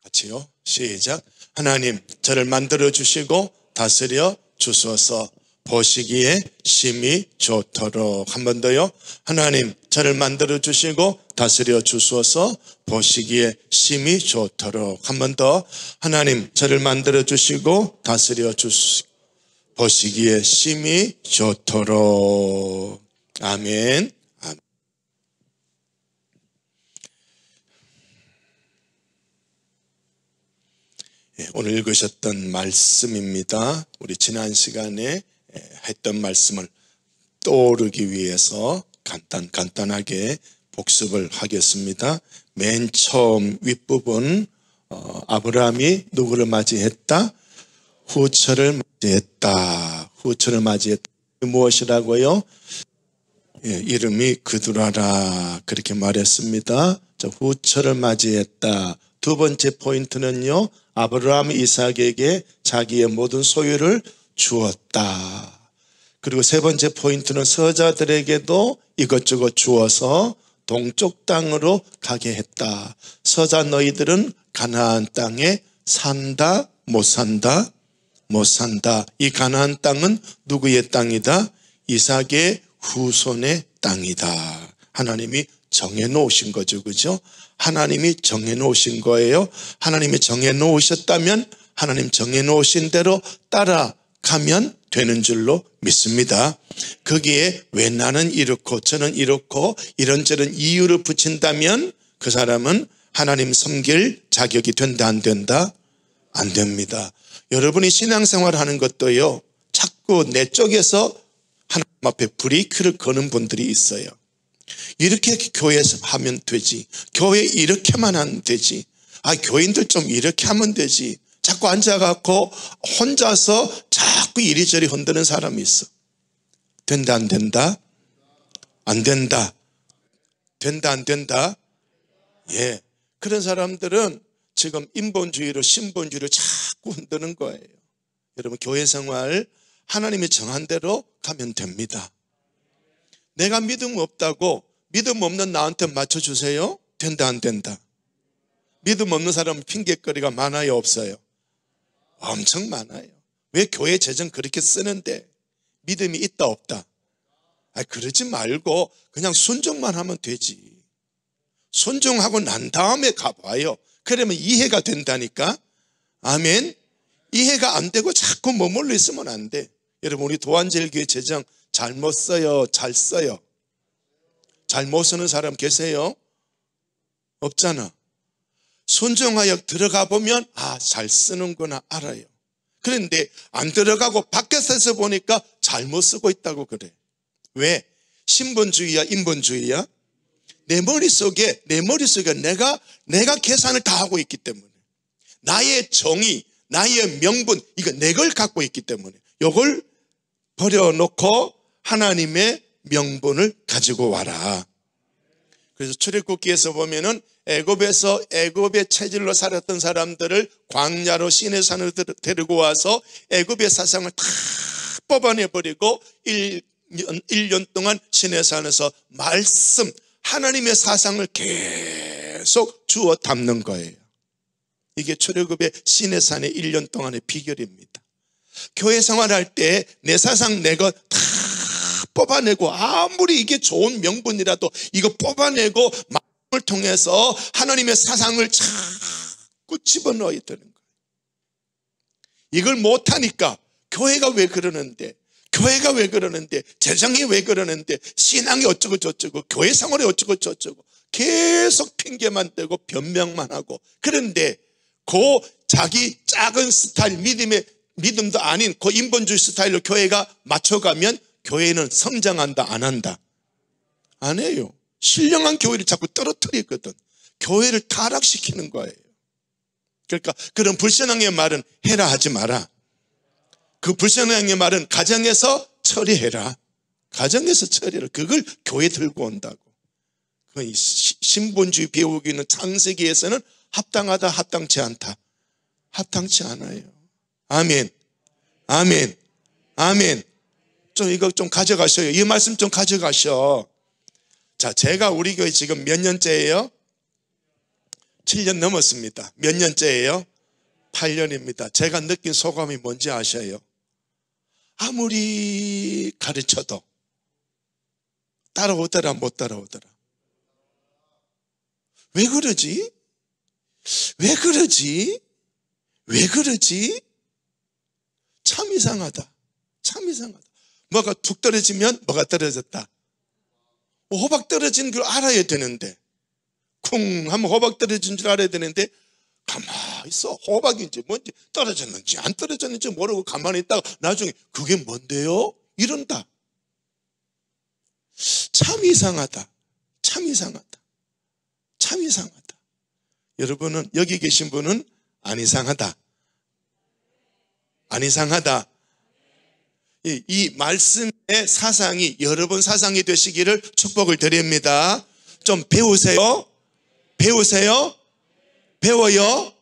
같이요. 시작. 하나님, 저를 만들어 주시고 다스려 주소서. 보시기에 심히 좋도록. 한 번 더요. 하나님, 저를 만들어 주시고 다스려 주소서. 보시기에 심히 좋도록. 한 번 더. 하나님, 저를 만들어 주시고 다스려 주시고 보시기에 심히 좋도록. 아멘. 아멘. 오늘 읽으셨던 말씀입니다. 우리 지난 시간에 했던 말씀을 떠오르기 위해서 간단하게 복습을 하겠습니다. 맨 처음 윗부분 아브라함이 누구를 맞이했다? 후처를 맞이했다. 후처를 맞이했다. 무엇이라고요? 이름이 그두라라 그렇게 말했습니다. 후처를 맞이했다. 두 번째 포인트는요, 아브라함이 이삭에게 자기의 모든 소유를 주었다. 그리고 세 번째 포인트는 서자들에게도 이것저것 주어서 동쪽 땅으로 가게 했다. 서자 너희들은 가나안 땅에 산다, 못 산다? 못 산다. 이 가나안 땅은 누구의 땅이다? 이삭의 후손의 땅이다. 하나님이 정해놓으신 거죠. 그죠? 하나님이 정해놓으신 거예요. 하나님이 정해놓으셨다면 하나님 정해놓으신 대로 따라가면 되는 줄로 믿습니다. 거기에 왜 나는 이렇고 저는 이렇고 이런저런 이유를 붙인다면 그 사람은 하나님 섬길 자격이 된다 안 된다? 안 됩니다. 여러분이 신앙생활 하는 것도요, 자꾸 내 쪽에서 하나님 앞에 브레이크를 거는 분들이 있어요. 이렇게 교회에서 하면 되지. 교회 이렇게만 하면 되지. 교인들 좀 이렇게 하면 되지. 자꾸 앉아갖고 혼자서 자꾸 이리저리 흔드는 사람이 있어. 된다 안 된다? 안 된다. 된다 안 된다? 예. 그런 사람들은 지금 인본주의로 신본주의로 자꾸 흔드는 거예요. 여러분, 교회 생활 하나님이 정한 대로 가면 됩니다. 내가 믿음 없다고 믿음 없는 나한테 맞춰주세요? 된다 안 된다? 믿음 없는 사람은 핑계거리가 많아요 없어요? 엄청 많아요. 왜 교회 재정 그렇게 쓰는데 믿음이 있다 없다? 그러지 말고 그냥 순종만 하면 되지. 순종하고 난 다음에 가봐요. 그러면 이해가 된다니까. 아멘. 이해가 안 되고 자꾸 머물러 있으면 안 돼. 여러분, 우리 도안제일교회 재정 잘못 써요? 잘 써요? 잘못 쓰는 사람 계세요? 없잖아. 순종하여 들어가 보면 잘 쓰는구나 알아요. 그런데 안 들어가고 밖에서 보니까 잘못 쓰고 있다고 그래. 왜? 신본주의야 인본주의야? 내 머릿속에 내가 계산을 다 하고 있기 때문에, 나의 정의, 나의 명분, 이거 내 걸 갖고 있기 때문에 이걸 버려놓고 하나님의 명분을 가지고 와라. 그래서 출애굽기에서 보면은 애굽의 체질로 살았던 사람들을 광야로 시내산으로 데리고 와서 애굽의 사상을 다 뽑아내버리고 1년 동안 시내산에서 말씀, 하나님의 사상을 계속 주워 담는 거예요. 이게 출애굽의 시내산의 1년 동안의 비결입니다. 교회 생활할 때 내 사상 내 것 다 뽑아내고, 아무리 이게 좋은 명분이라도 이거 뽑아내고 마음을 통해서 하나님의 사상을 자꾸 집어넣어야 되는 거예요. 이걸 못하니까 교회가 왜 그러는데, 재정이 왜 그러는데, 신앙이 어쩌고 저쩌고, 교회 생활이 어쩌고 저쩌고 계속 핑계만 대고 변명만 하고. 그런데 그 자기 작은 스타일, 믿음도 아닌 그 인본주의 스타일로 교회가 맞춰가면 교회는 성장한다 안 한다? 안 해요. 신령한 교회를 자꾸 떨어뜨리거든. 교회를 타락시키는 거예요. 그러니까 그런 불신앙의 말은 해라 하지 마라. 그 불신앙의 말은 가정에서 처리해라. 가정에서 처리해라. 그걸 교회 들고 온다고. 신본주의 배우기는 창세기에서는 합당하다 합당치 않다. 합당치 않아요. 아멘. 아멘. 아멘. 이거 좀 가져가셔요. 이 말씀 좀 가져가셔. 자, 제가 우리 교회 지금 몇 년째예요? 7년 넘었습니다. 몇 년째예요? 8년입니다. 제가 느낀 소감이 뭔지 아셔요? 아무리 가르쳐도 따라오더라 못 따라오더라. 왜 그러지? 왜 그러지? 왜 그러지? 참 이상하다. 참 이상하다. 뭐가 툭 떨어지면 뭐가 떨어졌다. 호박 떨어진 걸 알아야 되는데, 쿵 하면 호박 떨어진 줄 알아야 되는데 가만히 있어. 호박인지 뭔지 떨어졌는지 안 떨어졌는지 모르고 가만히 있다가 나중에 그게 뭔데요? 이런다. 참 이상하다. 참 이상하다. 참 이상하다. 여러분은, 여기 계신 분은 안 이상하다. 안 이상하다. 이 말씀의 사상이 여러분 사상이 되시기를 축복을 드립니다. 좀 배우세요. 배우세요. 배워요.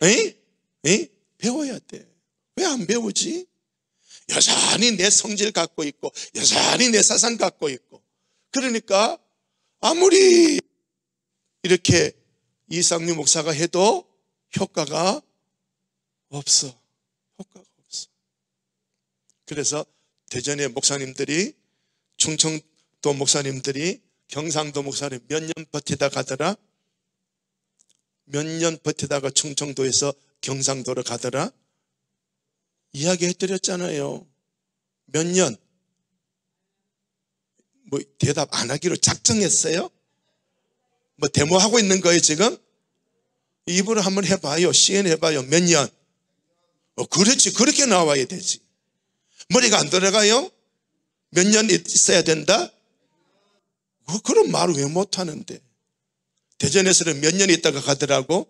에? 에? 배워야 돼. 왜 안 배우지? 여전히 내 성질 갖고 있고 여전히 내 사상 갖고 있고, 그러니까 아무리 이렇게 이상류 목사가 해도 효과가 없어. 효과가 없어. 그래서 대전의 목사님들이, 충청도 목사님들이, 경상도 목사님 몇 년 버티다 가더라. 몇 년 버티다가 충청도에서 경상도로 가더라. 이야기 해드렸잖아요. 몇 년? 뭐 대답 안 하기로 작정했어요? 뭐 데모하고 있는 거예요 지금? 입으로 한번 해봐요. CN 해봐요. 몇 년? 그렇지. 그렇게 나와야 되지. 머리가 안 들어가요? 몇 년 있어야 된다? 그런 말을 왜 못하는데? 대전에서는 몇 년 있다가 가더라고?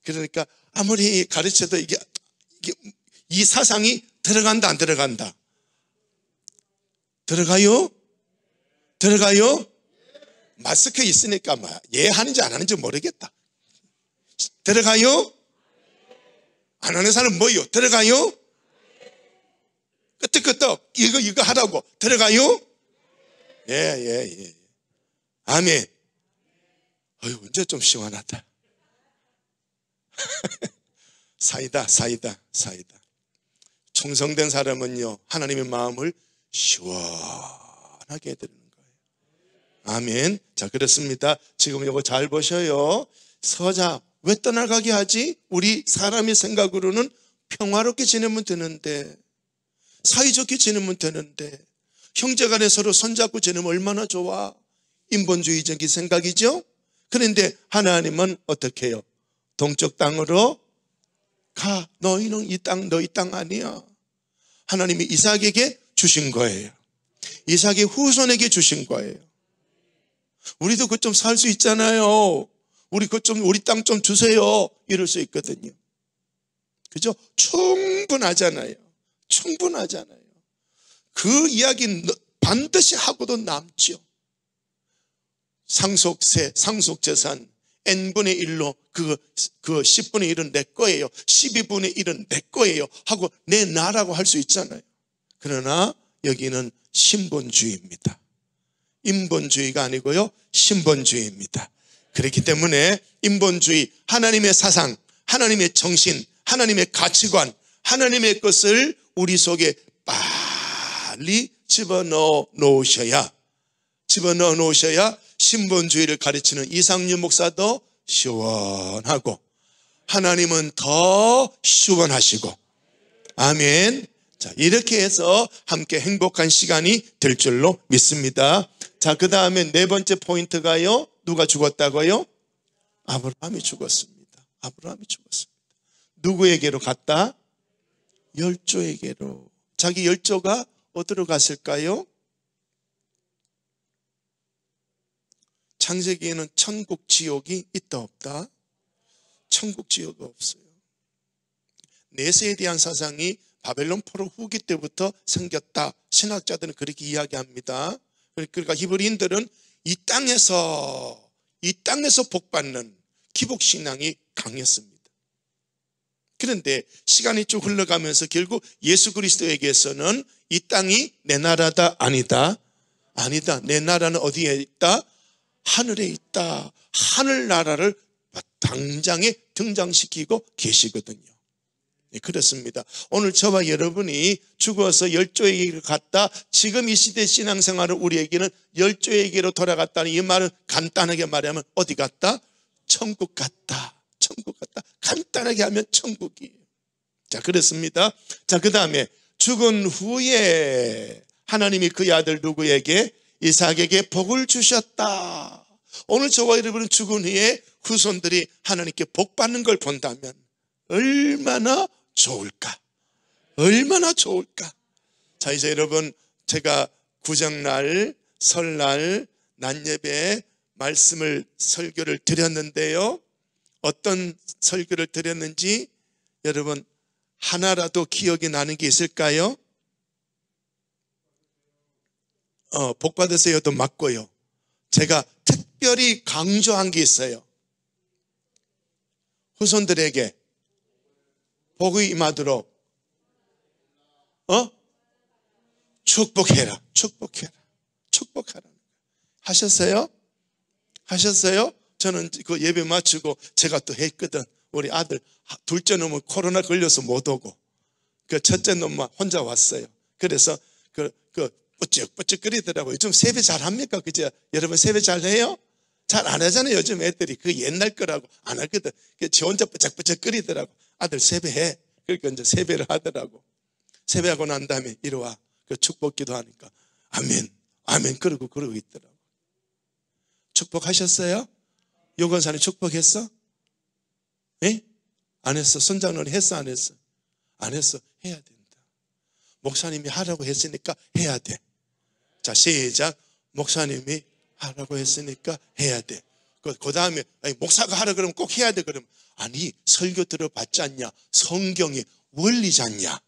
그러니까 아무리 가르쳐도 이게 이 사상이 들어간다 안 들어간다? 들어가요? 들어가요? 마스크 있으니까 뭐 예 하는지 안 하는지 모르겠다. 들어가요? 안 하는 사람 뭐요? 들어가요? 끄떡끄떡 이거 하라고. 들어가요? 예. 아멘. 어휴, 이제 좀 시원하다. 사이다. 충성된 사람은요, 하나님의 마음을 시원하게 해드리는 거예요. 아멘. 자, 그렇습니다. 지금 이거 잘 보셔요. 서자, 왜 떠나가게 하지? 우리 사람의 생각으로는 평화롭게 지내면 되는데, 사이좋게 지내면 되는데, 형제간에 서로 손잡고 지내면 얼마나 좋아. 인본주의적인 생각이죠. 그런데 하나님은 어떻게 해요? 동쪽 땅으로 가. 너희는 이 땅, 너희 땅 아니야. 하나님이 이삭에게 주신 거예요. 이삭의 후손에게 주신 거예요. 우리도 그것 좀 살 수 있잖아요. 우리 땅 좀 주세요. 이럴 수 있거든요. 그죠? 충분하잖아요. 그 이야기는 반드시 하고도 남죠. 상속세, 상속재산 n분의 1로 그 10분의 1은 내 거예요. 12분의 1은 내 거예요. 하고 내 나라고 할 수 있잖아요. 그러나 여기는 신본주의입니다. 인본주의가 아니고요, 신본주의입니다. 그렇기 때문에 인본주의, 하나님의 사상, 하나님의 정신, 하나님의 가치관, 하나님의 것을 우리 속에 빨리 집어넣어 놓으셔야 신본주의를 가르치는 이상류 목사도 시원하고 하나님은 더 시원하시고. 아멘. 자, 이렇게 해서 함께 행복한 시간이 될 줄로 믿습니다. 자, 그 다음에 네 번째 포인트가요, 누가 죽었다고요? 아브라함이 죽었습니다. 누구에게로 갔다? 열조에게로. 자기 열조가 어디로 갔을까요? 창세기에는 천국 지옥이 있다 없다? 천국 지옥이 없어요. 내세에 대한 사상이 바벨론 포로 후기 때부터 생겼다. 신학자들은 그렇게 이야기합니다. 그러니까 히브리인들은 이 땅에서 복받는 기복신앙이 강했습니다. 그런데 시간이 쭉 흘러가면서 결국 예수 그리스도에게서는 이 땅이 내 나라다 아니다? 아니다. 내 나라는 어디에 있다? 하늘에 있다. 하늘나라를 당장에 등장시키고 계시거든요. 그렇습니다. 오늘 저와 여러분이 죽어서 열조에게로 갔다. 지금 이 시대 신앙생활을 우리에게는 열조에게로 돌아갔다는 이 말은 간단하게 말하면 어디 갔다? 천국 갔다. 천국 갔다. 간단하게 하면 천국이에요. 자, 그렇습니다. 자, 그 다음에 죽은 후에 하나님이 그의 아들 누구에게? 이삭에게 복을 주셨다. 오늘 저와 여러분은 죽은 후에 후손들이 하나님께 복 받는 걸 본다면 얼마나 좋을까? 얼마나 좋을까? 자, 이제 여러분, 제가 구정날, 설날, 낮예배 말씀을 설교를 드렸는데요. 어떤 설교를 드렸는지 여러분 하나라도 기억이 나는 게 있을까요? 복 받으세요도 맞고요. 제가 특별히 강조한 게 있어요. 후손들에게 복이 임하도록 축복해라. 축복해라. 축복하라. 하셨어요? 하셨어요? 저는 그 예배 마치고 제가 또 했거든. 우리 아들 둘째 놈은 코로나 걸려서 못 오고 그 첫째 놈만 혼자 왔어요. 그래서 그 쁘쩍쁘쩍거리더라고요. 요즘 세배 잘 합니까? 그죠? 여러분 세배 잘 해요? 잘 안 하잖아요. 요즘 애들이 그 옛날 거라고 안 하거든. 지 혼자 쁘쩍쁘쩍거리더라고. 아들 세배해. 그러니까 이제 세배를 하더라고. 세배하고 난 다음에 이리 와. 그 축복 기도하니까 아멘, 아멘 그러고 있더라고. 축복하셨어요? 요건사님 축복했어? 예? 안 했어. 손장로는 했어, 안 했어? 안 했어. 해야 된다. 목사님이 하라고 했으니까 해야 돼. 자, 시작. 목사님이 하라고 했으니까 해야 돼. 그 다음에 목사가 하라 그러면 꼭 해야 돼. 그러면 아니 설교 들어봤지 않냐? 성경의 원리잖냐?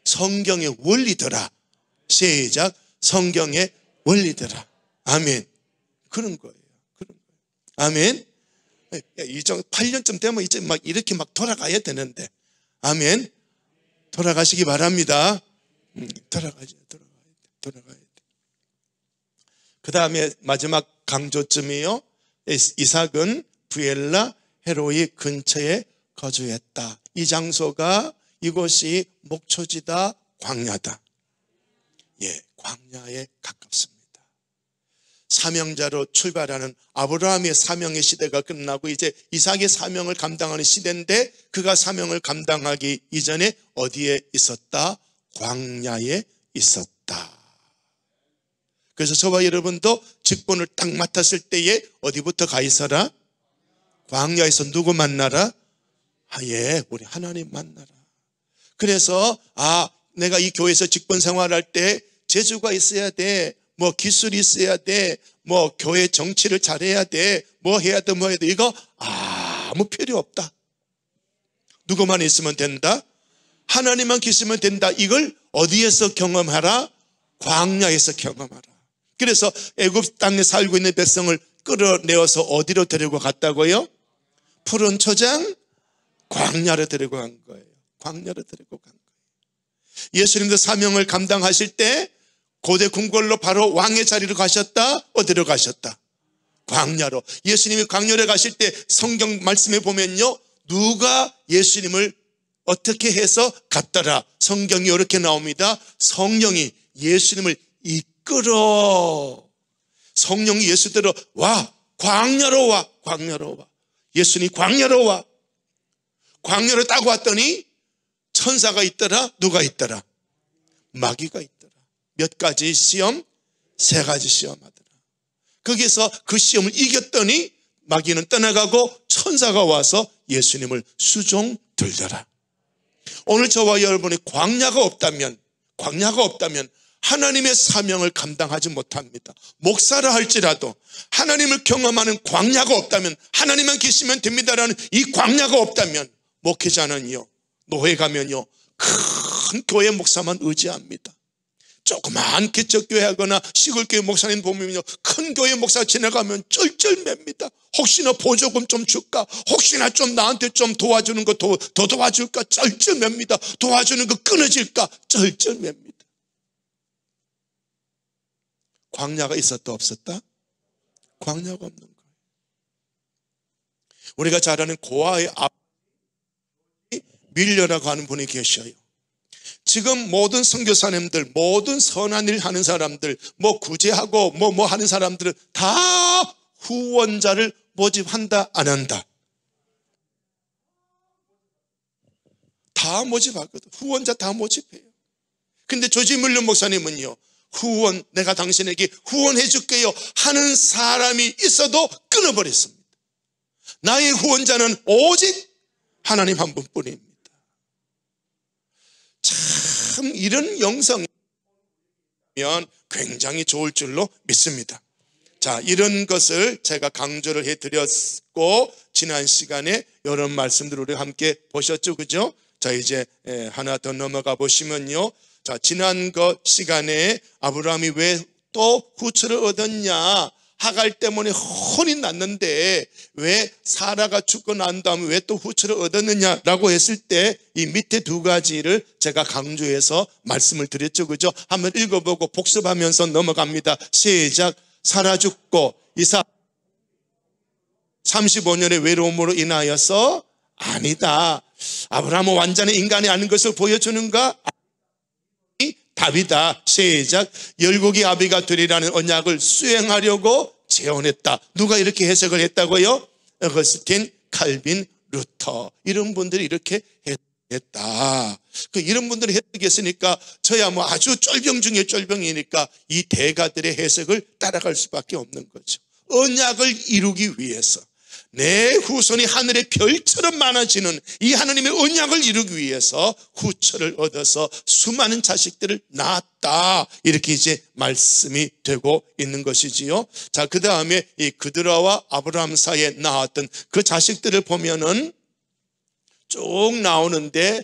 성경의 원리더라. 시작. 성경의 원리더라. 아멘. 그런 거예요. 그런 거예요. 아멘. 이정 8년쯤 되면 이제 막 이렇게 막 돌아가야 되는데. 아멘. 돌아가시기 바랍니다. 돌아가야 돼. 그 다음에 마지막 강조점이요. 이삭은 부엘라 헤로이 근처에 거주했다. 이 장소가 이곳이 목초지다, 광야다. 예, 광야에 가깝습니다. 사명자로 출발하는 아브라함의 사명의 시대가 끝나고 이제 이삭의 사명을 감당하는 시대인데 그가 사명을 감당하기 이전에 어디에 있었다? 광야에 있었다. 그래서 저와 여러분도 직분을 딱 맡았을 때에 어디부터 가 있어라? 광야에서 누구 만나라? 예, 우리 하나님 만나라. 그래서 내가 이 교회에서 직분 생활할 때 재주가 있어야 돼. 뭐 기술이 있어야 돼. 뭐 교회 정치를 잘해야 돼. 뭐 해야 돼. 이거 아무 필요 없다. 누구만 있으면 된다. 하나님만 계시면 된다. 이걸 어디에서 경험하라? 광야에서 경험하라. 그래서 애굽 땅에 살고 있는 백성을 끌어내어서 어디로 데리고 갔다고요? 푸른 초장 광야로 데리고 간 거예요. 광야로 데리고 간 거예요. 예수님도 사명을 감당하실 때 고대 궁궐로 바로 왕의 자리로 가셨다? 어디로 가셨다? 광야로. 예수님이 광야로 가실 때 성경 말씀에 보면요, 누가 예수님을 어떻게 해서 갔더라? 성경이 이렇게 나옵니다. 성령이 예수님을 이끌어. 성령이 예수대로 와. 광야로 와. 광야로 와. 예수님이 광야로 와. 광야로 딱 왔더니 천사가 있더라. 누가 있더라? 마귀가 있더라. 몇 가지 시험? 3가지 시험하더라. 거기서 그 시험을 이겼더니 마귀는 떠나가고 천사가 와서 예수님을 수종 들더라. 오늘 저와 여러분이 광야가 없다면 하나님의 사명을 감당하지 못합니다. 목사라 할지라도 하나님을 경험하는 광야가 없다면, 하나님만 계시면 됩니다라는 이 광야가 없다면 목회자는요, 노회 가면요, 큰 교회 목사만 의지합니다. 조그만 개척교회 하거나 시골교회 목사님 보면요, 큰 교회 목사 지나가면 쩔쩔맵니다. 혹시나 보조금 좀 줄까? 혹시나 좀 나한테 좀 도와주는 거 더 도와줄까? 쩔쩔맵니다. 도와주는 거 끊어질까? 쩔쩔맵니다. 광야가 있었다 없었다? 광야가 없는 거예요. 우리가 잘 아는 고아의 아버지 밀려라고 하는 분이 계셔요. 지금 모든 선교사님들, 모든 선한 일 하는 사람들, 뭐 구제하고 뭐 하는 사람들은 다 후원자를 모집한다 안 한다? 다 모집하거든. 후원자 다 모집해요. 근데 조지 밀러 목사님은요, 후원, 내가 당신에게 후원해 줄게요 하는 사람이 있어도 끊어버렸습니다. 나의 후원자는 오직 하나님 한 분뿐입니다. 참 이런 영성이면 굉장히 좋을 줄로 믿습니다. 자, 이런 것을 제가 강조를 해드렸고, 지난 시간에 이런 말씀들을 우리 함께 보셨죠, 그죠? 자, 이제 하나 더 넘어가 보시면요, 자, 지난 것 시간에 아브라함이 왜 또 후처를 얻었냐, 하갈 때문에 혼이 났는데 왜 사라가 죽고 난 다음에 왜 또 후처를 얻었느냐라고 했을 때 이 밑에 두 가지를 제가 강조해서 말씀을 드렸죠, 그죠? 한번 읽어보고 복습하면서 넘어갑니다. 시작. 사라 죽고 이삭 35년의 외로움으로 인하여서 아니다. 아브라함은 완전히 인간이 아닌 것을 보여주는가? 답이다. 시작. 열국이 아비가 되리라는 언약을 수행하려고 재혼했다. 누가 이렇게 해석을 했다고요? 어거스틴, 칼빈, 루터, 이런 분들이 이렇게 했다. 이런 분들이 해석했으니까 저야 뭐 아주 쫄병 중에 쫄병이니까 이 대가들의 해석을 따라갈 수밖에 없는 거죠. 언약을 이루기 위해서, 내 후손이 하늘의 별처럼 많아지는 이 하나님의 언약을 이루기 위해서 후처를 얻어서 수많은 자식들을 낳았다, 이렇게 이제 말씀이 되고 있는 것이지요. 자, 그 다음에 이 그드라와 아브라함 사이에 낳았던 그 자식들을 보면은 쭉 나오는데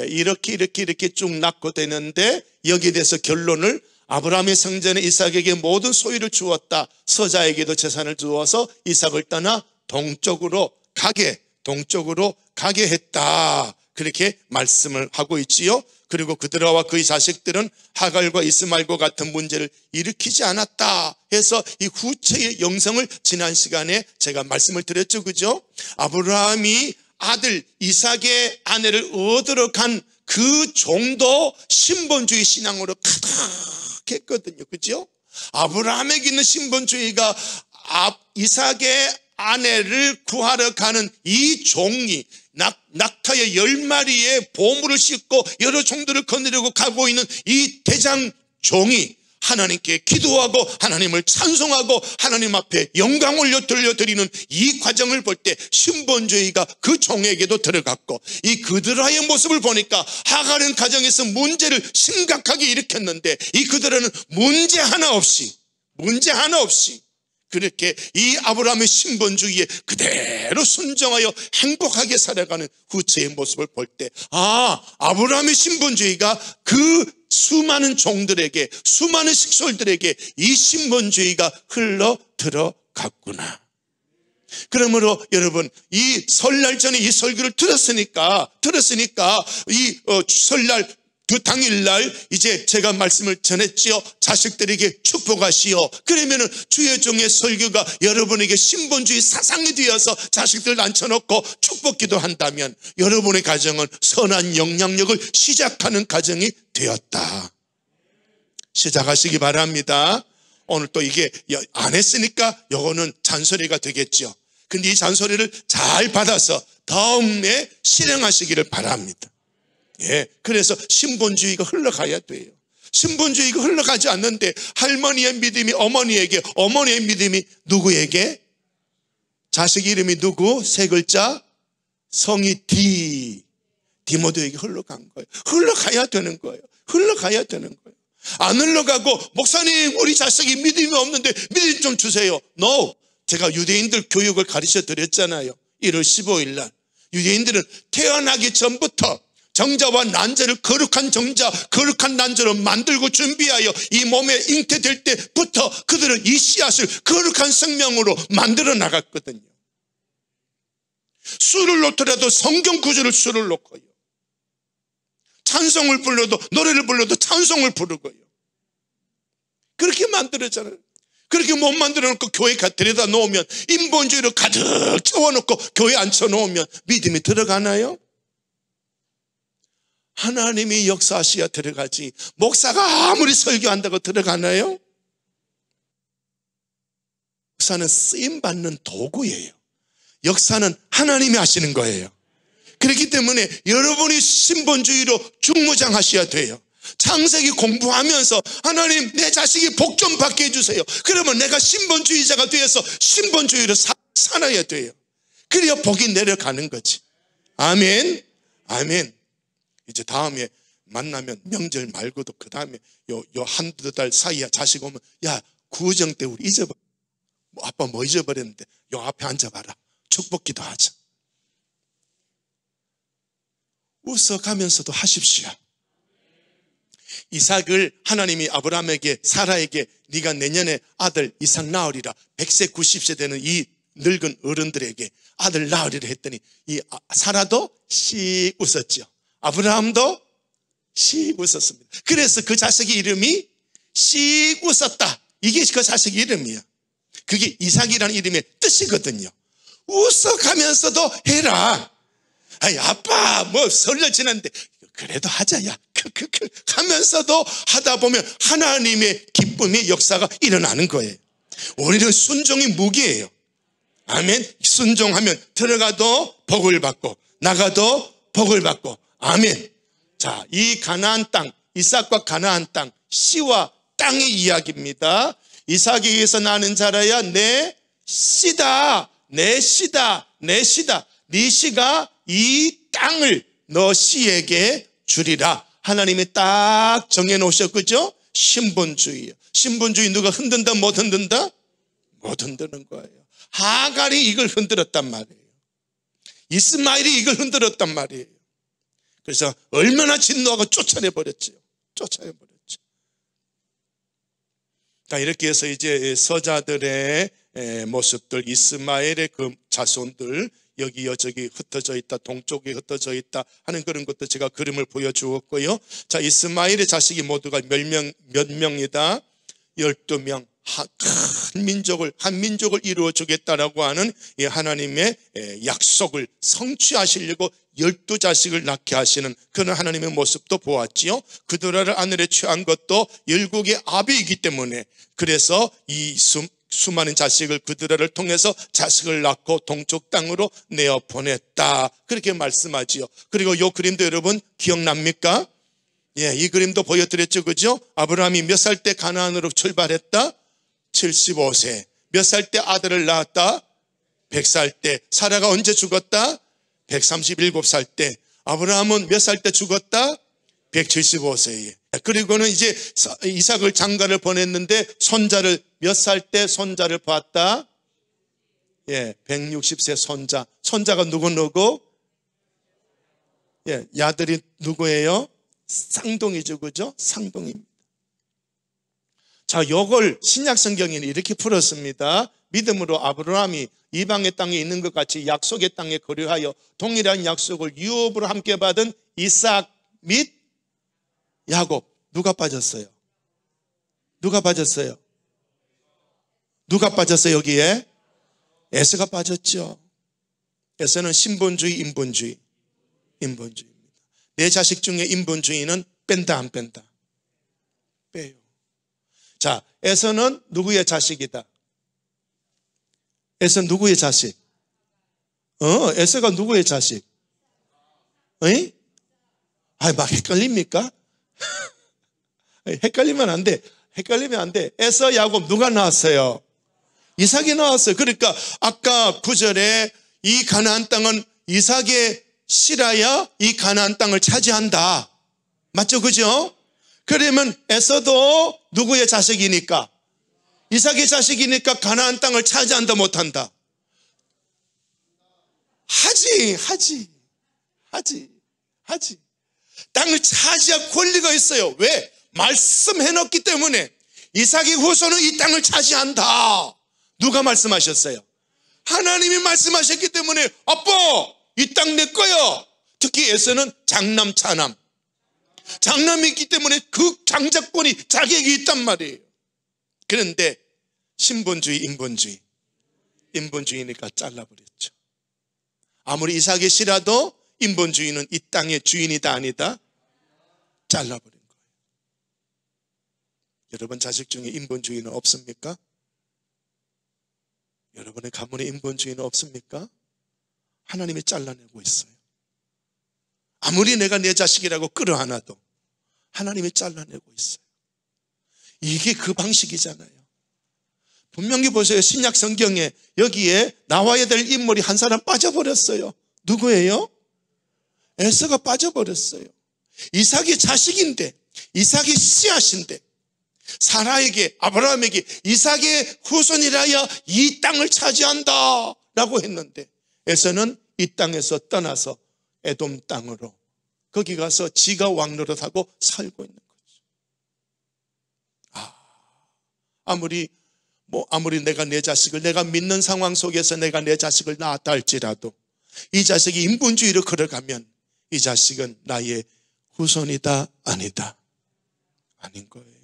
이렇게 쭉 낳고 되는데, 여기에 대해서 결론을 아브라함의 성전에 이삭에게 모든 소유를 주었다. 서자에게도 재산을 주어서 이삭을 떠나 동쪽으로 가게 했다. 그렇게 말씀을 하고 있지요. 그리고 그드라와 그의 자식들은 하갈과 이스마엘과 같은 문제를 일으키지 않았다 해서 이 후처의 영성을 지난 시간에 제가 말씀을 드렸죠, 그죠? 아브라함이 아들 이삭의 아내를 얻으러 간 그 종도 신본주의 신앙으로 가득했거든요, 그죠? 아브라함에게 있는 신본주의가 이삭의 아내를 구하러 가는 이 종이 낙타의 10마리의 보물을 싣고 여러 종들을 거느리고 가고 있는 이 대장 종이 하나님께 기도하고 하나님을 찬송하고 하나님 앞에 영광 올려 돌려드리는 이 과정을 볼 때 신본주의가 그 종에게도 들어갔고, 이 그드라의 모습을 보니까 하갈은 가정에서 문제를 심각하게 일으켰는데 이 그드라는 문제 하나 없이 그렇게 이 아브라함의 신본주의에 그대로 순종하여 행복하게 살아가는 후처의 모습을 볼 때, 아브라함의 신본주의가 그 수많은 종들에게, 수많은 식솔들에게 이 신본주의가 흘러 들어갔구나. 그러므로 여러분, 이 설날 전에 이 설교를 들었으니까 이 설날 그 당일날 이제 제가 말씀을 전했지요. 자식들에게 축복하시오. 그러면은 주의 종의 설교가 여러분에게 신본주의 사상이 되어서 자식들 앉혀놓고 축복기도 한다면 여러분의 가정은 선한 영향력을 시작하는 가정이 되었다. 시작하시기 바랍니다. 오늘 또 이게 안 했으니까 요거는 잔소리가 되겠죠. 근데 이 잔소리를 잘 받아서 다음에 실행하시기를 바랍니다. 예, 그래서 신본주의가 흘러가야 돼요. 신본주의가 흘러가지 않는데 할머니의 믿음이 어머니에게, 어머니의 믿음이 누구에게? 자식 이름이 누구? 세 글자 성이 디모데에게 흘러간 거예요. 흘러가야 되는 거예요. 안 흘러가고 목사님 우리 자식이 믿음이 없는데 믿음 좀 주세요. No. 제가 유대인들 교육을 가르쳐 드렸잖아요. 1월 15일 날 유대인들은 태어나기 전부터 정자와 난자를 거룩한 정자, 거룩한 난자로 만들고 준비하여 이 몸에 잉태될 때부터 그들은 이 씨앗을 거룩한 생명으로 만들어 나갔거든요. 술을 놓더라도 성경 구절을 술을 놓고요. 찬송을 불러도, 노래를 불러도 찬송을 부르고요. 그렇게 만들었잖아요. 그렇게 못 만들어 놓고 교회 데려다 놓으면, 인본주의로 가득 채워놓고 교회 앉혀놓으면 믿음이 들어가나요? 하나님이 역사하셔야 들어가지, 목사가 아무리 설교한다고 들어가나요? 역사는 쓰임받는 도구예요. 역사는 하나님이 하시는 거예요. 그렇기 때문에 여러분이 신본주의로 중무장하셔야 돼요. 창세기 공부하면서 하나님, 내 자식이 복 좀 받게 해주세요. 그러면 내가 신본주의자가 되어서 신본주의로 살아야 돼요. 그래야 복이 내려가는 거지. 아멘. 아멘. 이제 다음에 만나면 명절 말고도 그 다음에 요 한두 달 사이에 자식 오면, 야, 구정 때 우리 잊어버려. 아빠 뭐 잊어버렸는데 요 앞에 앉아봐라. 축복기도 하자. 웃어가면서도 하십시오. 이삭을 하나님이 아브라함에게, 사라에게 네가 내년에 아들 이삭 낳으리라, 100세 90세 되는 이 늙은 어른들에게 아들 낳으리라 했더니 이 사라도 씩 웃었죠. 아브라함도 씩 웃었습니다. 그래서 그 자식의 이름이 씩 웃었다. 이게 그 자식의 이름이야. 그게 이삭이라는 이름의 뜻이거든요. 웃어가면서도 해라. 아이, 아빠 뭐 설날 지났는데 그래도 하자, 야, 크크크 하면서도 하다 보면 하나님의 기쁨의 역사가 일어나는 거예요. 우리는 순종이 무기예요. 아멘. 순종하면 들어가도 복을 받고 나가도 복을 받고. 아멘. 자, 이 가나안 땅, 이삭과 가나안 땅, 씨와 땅의 이야기입니다. 이삭에게서 나는 자라야 내 씨다, 내 씨다, 내 씨다. 네 씨가 이 땅을 너 씨에게 주리라. 하나님이 딱 정해놓으셨죠. 그죠? 신본주의예요. 신본주의 누가 흔든다, 못 흔든다? 못 흔드는 거예요. 하갈이 이걸 흔들었단 말이에요. 이스마엘이 이걸 흔들었단 말이에요. 그래서 얼마나 진노하고 쫓아내버렸죠. 쫓아내버렸죠. 자, 이렇게 해서 이제 서자들의 모습들, 이스마엘의 그 자손들, 여기 저기 흩어져 있다, 동쪽에 흩어져 있다 하는 그런 것도 제가 그림을 보여주었고요. 자, 이스마엘의 자식이 모두가 몇 명이다? 12명. 큰 민족을, 한 민족을 이루어 주겠다라고 하는 이 하나님의 약속을 성취하시려고 12자식을 낳게 하시는 그런 하나님의 모습도 보았지요. 그들을 아내에 취한 것도 열국의 아비이기 때문에, 그래서 이 수많은 자식을 그들을 통해서 자식을 낳고 동쪽 땅으로 내어 보냈다, 그렇게 말씀하지요. 그리고 이 그림도 여러분 기억납니까? 예, 이 그림도 보여드렸죠. 그죠? 아브라함이 몇 살 때 가나안으로 출발했다? 75세. 몇 살 때 아들을 낳았다? 100살 때. 사라가 언제 죽었다? 137살 때. 아브라함은 몇 살 때 죽었다? 175세에. 그리고는 이제 이삭을 장가를 보냈는데 손자를 몇 살 때 손자를 봤다? 예, 160세 손자. 손자가 누구? 예, 야들이 누구예요? 쌍둥이죠. 그죠? 쌍둥이입니다. 자, 요걸 신약 성경에는 이렇게 풀었습니다. 믿음으로 아브라함이 이방의 땅에 있는 것 같이 약속의 땅에 거류하여 동일한 약속을 유업으로 함께 받은 이삭 및 야곱. 누가 빠졌어요? 누가 빠졌어요? 누가 빠졌어요 여기에? 에서가 빠졌죠. 에서는 신본주의, 인본주의. 인본주의입니다. 내 자식 중에 인본주의는 뺀다, 안 뺀다? 빼요. 자, 에서는 누구의 자식이다? 에서 누구의 자식? 에서가 누구의 자식? 어이? 막 헷갈립니까? 헷갈리면 안 돼. 헷갈리면 안 돼. 에서, 야곱 누가 나왔어요? 이삭이 나왔어요. 그러니까 아까 9절에 이 가나안 땅은 이삭의 씨라야 이 가나안 땅을 차지한다. 맞죠? 그죠? 그러면 에서도 누구의 자식이니까? 이삭의 자식이니까 가나안 땅을 차지한다, 못한다? 하지. 땅을 차지할 권리가 있어요. 왜? 말씀해놓기 때문에. 이삭의 후손은 이 땅을 차지한다. 누가 말씀하셨어요? 하나님이 말씀하셨기 때문에 아빠 이 땅 내 거야. 특히 에서는 장남 차남. 장남이 있기 때문에 그 장자권이 자격이 있단 말이에요. 그런데 신분주의, 인본주의니까 잘라버렸죠. 아무리 이삭이 싫어도 인본주의는 이 땅의 주인이다 아니다? 잘라버린 거예요. 여러분 자식 중에 인본주의는 없습니까? 여러분의 가문에 인본주의는 없습니까? 하나님이 잘라내고 있어요. 아무리 내가 내 자식이라고 끌어안아도 하나님이 잘라내고 있어요. 이게 그 방식이잖아요. 분명히 보세요. 신약 성경에 여기에 나와야 될 인물이 한 사람 빠져버렸어요. 누구예요? 에서가 빠져버렸어요. 이삭이 자식인데, 이삭이 씨앗인데, 사라에게, 아브라함에게 이삭의 후손이라야 이 땅을 차지한다 라고 했는데, 에서는 이 땅에서 떠나서 에돔 땅으로 거기 가서 지가 왕노릇하고 살고 있는 거죠. 아무리 내가 내 자식을, 내가 믿는 상황 속에서 내가 내 자식을 낳았다 할지라도 이 자식이 인본주의로 걸어가면 이 자식은 나의 후손이다 아니다? 아닌 거예요.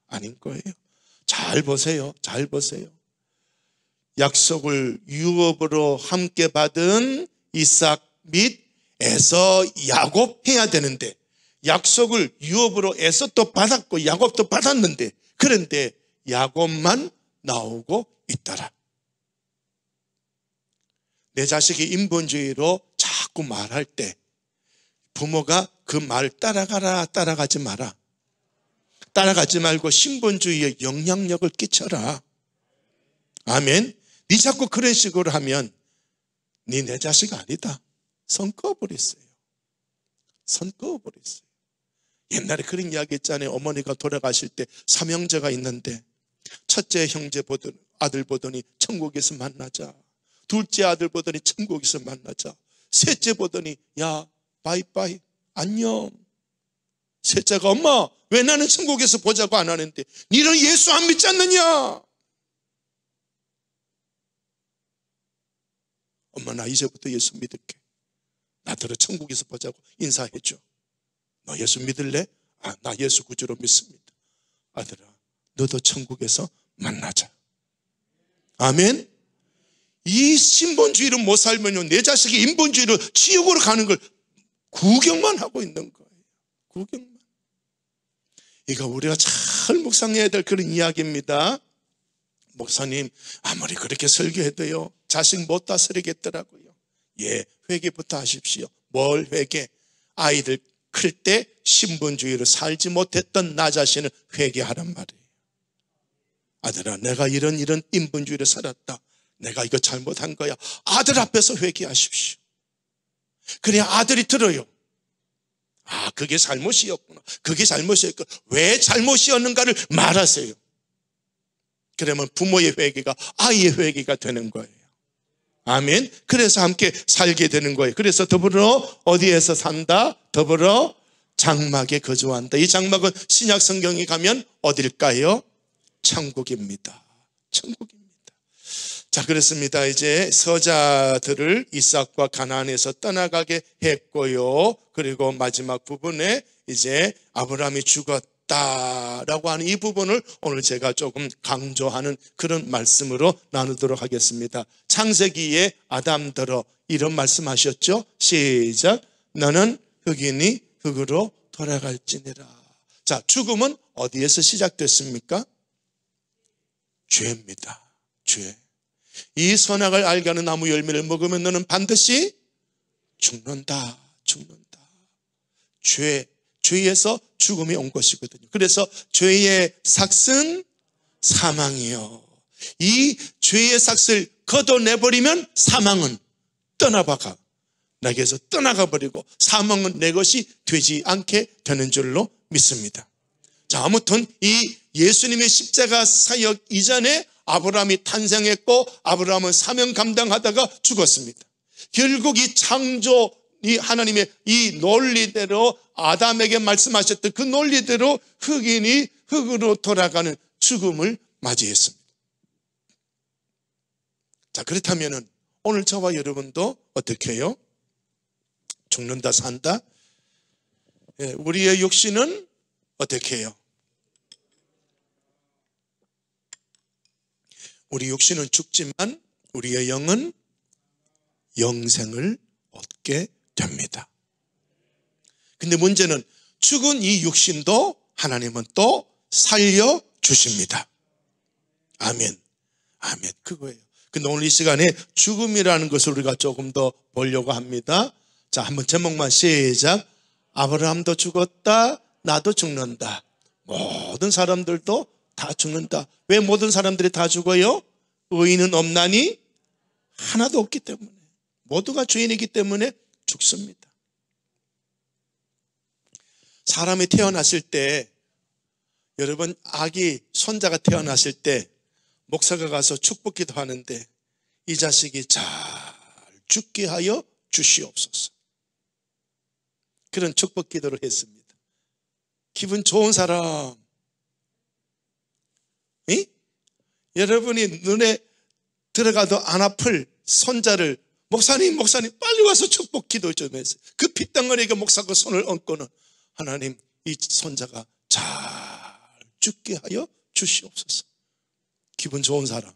아닌 거예요. 잘 보세요. 잘 보세요. 약속을 유업으로 함께 받은 이삭 및 에서, 야곱 해야 되는데 약속을 유업으로 에서도 받았고 야곱도 받았는데, 그런데 야곱만 나오고 있더라. 내 자식이 인본주의로 자꾸 말할 때 부모가 그 말 따라가라, 따라가지 마라. 따라가지 말고 신본주의에 영향력을 끼쳐라. 아멘. 네 자꾸 그런 식으로 하면 네 내 자식 아니다. 선 꺼버렸어요. 선 꺼버렸어요. 옛날에 그런 이야기 있잖아요. 어머니가 돌아가실 때 삼형제가 있는데 첫째 형제 보더니, 아들 보더니 천국에서 만나자. 둘째 아들 보더니 천국에서 만나자. 셋째 보더니 야 바이바이 안녕. 셋째가 엄마 왜 나는 천국에서 보자고 안 하는데 너는 예수 안 믿지 않느냐? 엄마 나 이제부터 예수 믿을게. 나더러 천국에서 보자고 인사해줘. 너 예수 믿을래? 나 예수 구주로 믿습니다. 아들아 너도 천국에서 만나자. 아멘. 이 신본주의를 못 살면요 내 자식이 인본주의로 지옥으로 가는 걸 구경만 하고 있는 거예요. 구경만. 이거 우리가 잘 묵상해야 될 그런 이야기입니다. 목사님 아무리 그렇게 설교해도요 자식 못 다스리겠더라고요. 예, 회개부터 하십시오. 뭘 회개? 아이들 클 때 신본주의로 살지 못했던 나 자신을 회개하란 말이에요. 아들아 내가 이런 인본주의로 살았다. 내가 이거 잘못한 거야. 아들 앞에서 회개하십시오. 그래야 아들이 들어요. 그게 잘못이었구나. 그게 잘못이었구나. 왜 잘못이었는가를 말하세요. 그러면 부모의 회개가 아이의 회개가 되는 거예요. 아멘. 그래서 함께 살게 되는 거예요. 그래서 더불어 어디에서 산다? 더불어 장막에 거주한다. 이 장막은 신약 성경에 가면 어딜까요? 천국입니다. 천국입니다. 자, 그렇습니다. 이제 서자들을 이삭과 가나안에서 떠나가게 했고요. 그리고 마지막 부분에 이제 아브라함이 죽었다라고 하는 이 부분을 오늘 제가 조금 강조하는 그런 말씀으로 나누도록 하겠습니다. 창세기에 아담더러 이런 말씀하셨죠? 시작. 너는 흙이니 흙으로 돌아갈지니라. 자, 죽음은 어디에서 시작됐습니까? 죄입니다. 죄. 이 선악을 알게 하는 나무 열매를 먹으면 너는 반드시 죽는다. 죽는다. 죄에서 죽음이 온 것이거든요. 그래서 죄의 삭은 사망이요. 이 죄의 삭을 걷어내버리면 사망은 떠나봐가. 내게서 떠나가 버리고 사망은 내 것이 되지 않게 되는 줄로 믿습니다. 자, 아무튼 이 예수님의 십자가 사역 이전에 아브라함이 탄생했고 아브라함은 사명 감당하다가 죽었습니다. 결국 이 창조, 이 하나님의 이 논리대로 아담에게 말씀하셨던 그 논리대로 흙인이 흙으로 돌아가는 죽음을 맞이했습니다. 자, 그렇다면은 오늘 저와 여러분도 어떻게 해요? 죽는다 산다? 우리의 육신은 어떻게 해요? 우리 육신은 죽지만 우리의 영은 영생을 얻게 됩니다. 근데 문제는 죽은 이 육신도 하나님은 또 살려주십니다. 아멘. 아멘. 그거예요. 근데 오늘 이 시간에 죽음이라는 것을 우리가 조금 더 보려고 합니다. 자, 한번 제목만 시작. 아브라함도 죽었다. 나도 죽는다. 모든 사람들도 다 죽는다. 왜 모든 사람들이 다 죽어요? 의인은 없나니 하나도 없기 때문에. 모두가 죄인이기 때문에 죽습니다. 사람이 태어났을 때, 여러분 아기 손자가 태어났을 때 목사가 가서 축복기도 하는데 이 자식이 잘 죽게 하여 주시옵소서. 그런 축복기도를 했습니다. 기분 좋은 사람, 여러분이 눈에 들어가도 안 아플 손자를 목사님 빨리 와서 축복기도 좀 했어요. 그 핏덩어리가 목사가 손을 얹고는 하나님 이 손자가 잘 죽게 하여 주시옵소서. 기분 좋은 사람.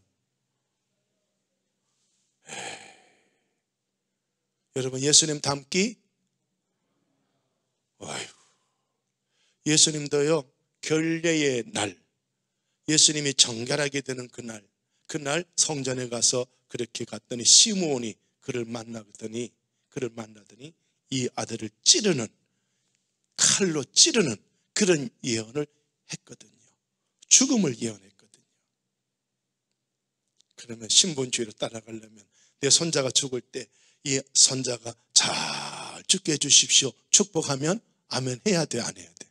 여러분 예수님 닮기? 아유, 예수님도요 결례의 날, 예수님이 정결하게 되는 그날 성전에 가서 그렇게 갔더니 시므온이 그를 만나더니 이 아들을 칼로 찌르는 그런 예언을 했거든요. 죽음을 예언했거든요. 그러면 신본주의로 따라가려면 내 손자가 죽을 때 이 손자가 잘 죽게 해주십시오 축복하면 아멘 해야 돼, 안 해야 돼?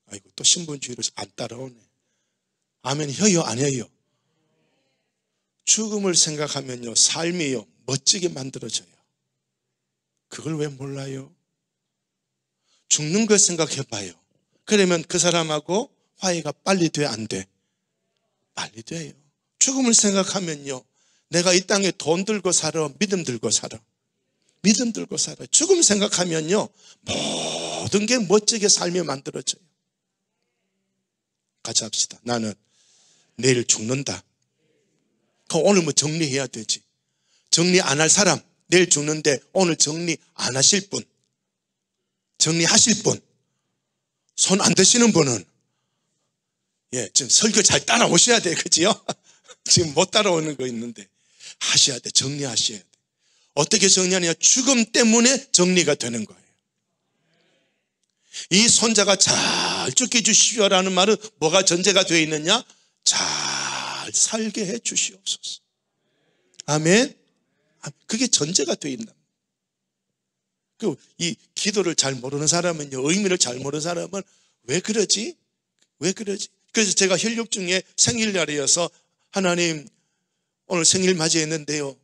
아이고 또 신본주의로 안 따라오네. 아멘 해요, 안 해요? 죽음을 생각하면요 삶이요 멋지게 만들어져요. 그걸 왜 몰라요? 죽는 걸 생각해봐요. 그러면 그 사람하고 화해가 빨리 돼, 안 돼? 빨리 돼요. 죽음을 생각하면요 내가 이 땅에 돈 들고 살아, 믿음 들고 살아? 믿음 들고 살아. 죽음 생각하면요 모든 게 멋지게 삶이 만들어져요. 같이 합시다. 나는 내일 죽는다. 그럼 오늘 뭐 정리해야 되지. 정리 안 할 사람, 내일 죽는데 오늘 정리 안 하실 분, 정리하실 분, 손 안 드시는 분은 지금 설교 잘 따라오셔야 돼, 그지요? 지금 못 따라오는 거 있는데 하셔야 돼, 정리하셔야 돼. 어떻게 정리하느냐? 죽음 때문에 정리가 되는 거예요. 이 손자가 잘 죽게 해주시오라는 말은 뭐가 전제가 되어 있느냐? 잘 살게 해 주시옵소서. 아멘. 그게 전제가 되어 있는. 이 기도를 잘 모르는 사람은요, 의미를 잘 모르는 사람은 왜 그러지? 왜 그러지? 그래서 제가 혈육 중에 생일날이어서 하나님 오늘 생일 맞이했는데요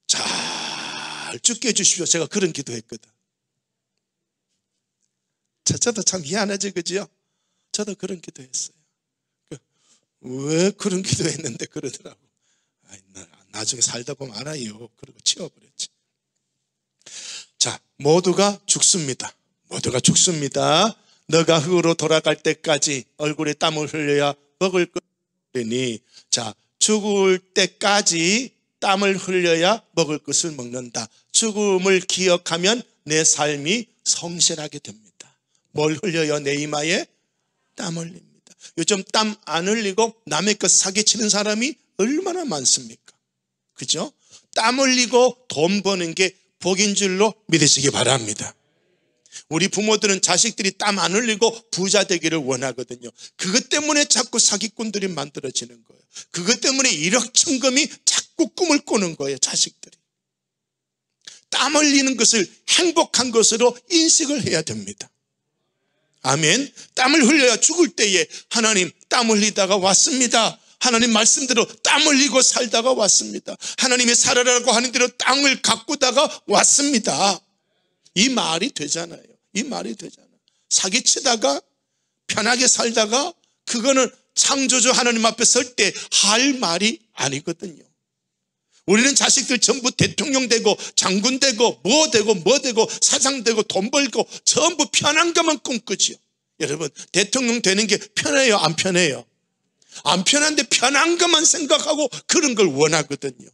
잘 죽게 해주십시오. 제가 그런 기도했거든. 저도 참 희한하지, 그지요? 저도 그런 기도했어요. 왜 그런 기도했는데 그러더라고. 나중에 살다 보면 알아요. 그리고 치워버렸지. 자, 모두가 죽습니다. 모두가 죽습니다. 너가 흙으로 돌아갈 때까지 얼굴에 땀을 흘려야 먹을 것이니, 자, 죽을 때까지 땀을 흘려야 먹을 것을 먹는다. 죽음을 기억하면 내 삶이 성실하게 됩니다. 뭘 흘려요? 내 이마에 땀 흘립니다. 요즘 땀 안 흘리고 남의 것 사기치는 사람이 얼마나 많습니까? 그죠? 땀 흘리고 돈 버는 게 복인 줄로 믿으시기 바랍니다. 우리 부모들은 자식들이 땀 안 흘리고 부자 되기를 원하거든요. 그것 때문에 자꾸 사기꾼들이 만들어지는 거예요. 그것 때문에 일확천금이 자꾸 꿈을 꾸는 거예요, 자식들이. 땀 흘리는 것을 행복한 것으로 인식을 해야 됩니다. 아멘. 땀을 흘려야 죽을 때에 하나님 땀 흘리다가 왔습니다. 하나님 말씀대로 땀 흘리고 살다가 왔습니다. 하나님의 살아라고 하는 대로 땅을 가꾸다가 왔습니다. 이 말이 되잖아요. 이 말이 되잖아요. 사기치다가 편하게 살다가 그거는 창조주 하나님 앞에 설 때 할 말이 아니거든요. 우리는 자식들 전부 대통령 되고 장군 되고 뭐 되고 사장 되고 돈 벌고 전부 편한 것만 꿈꾸지요. 여러분 대통령 되는 게 편해요, 안 편해요? 안 편한데 편한 것만 생각하고 그런 걸 원하거든요.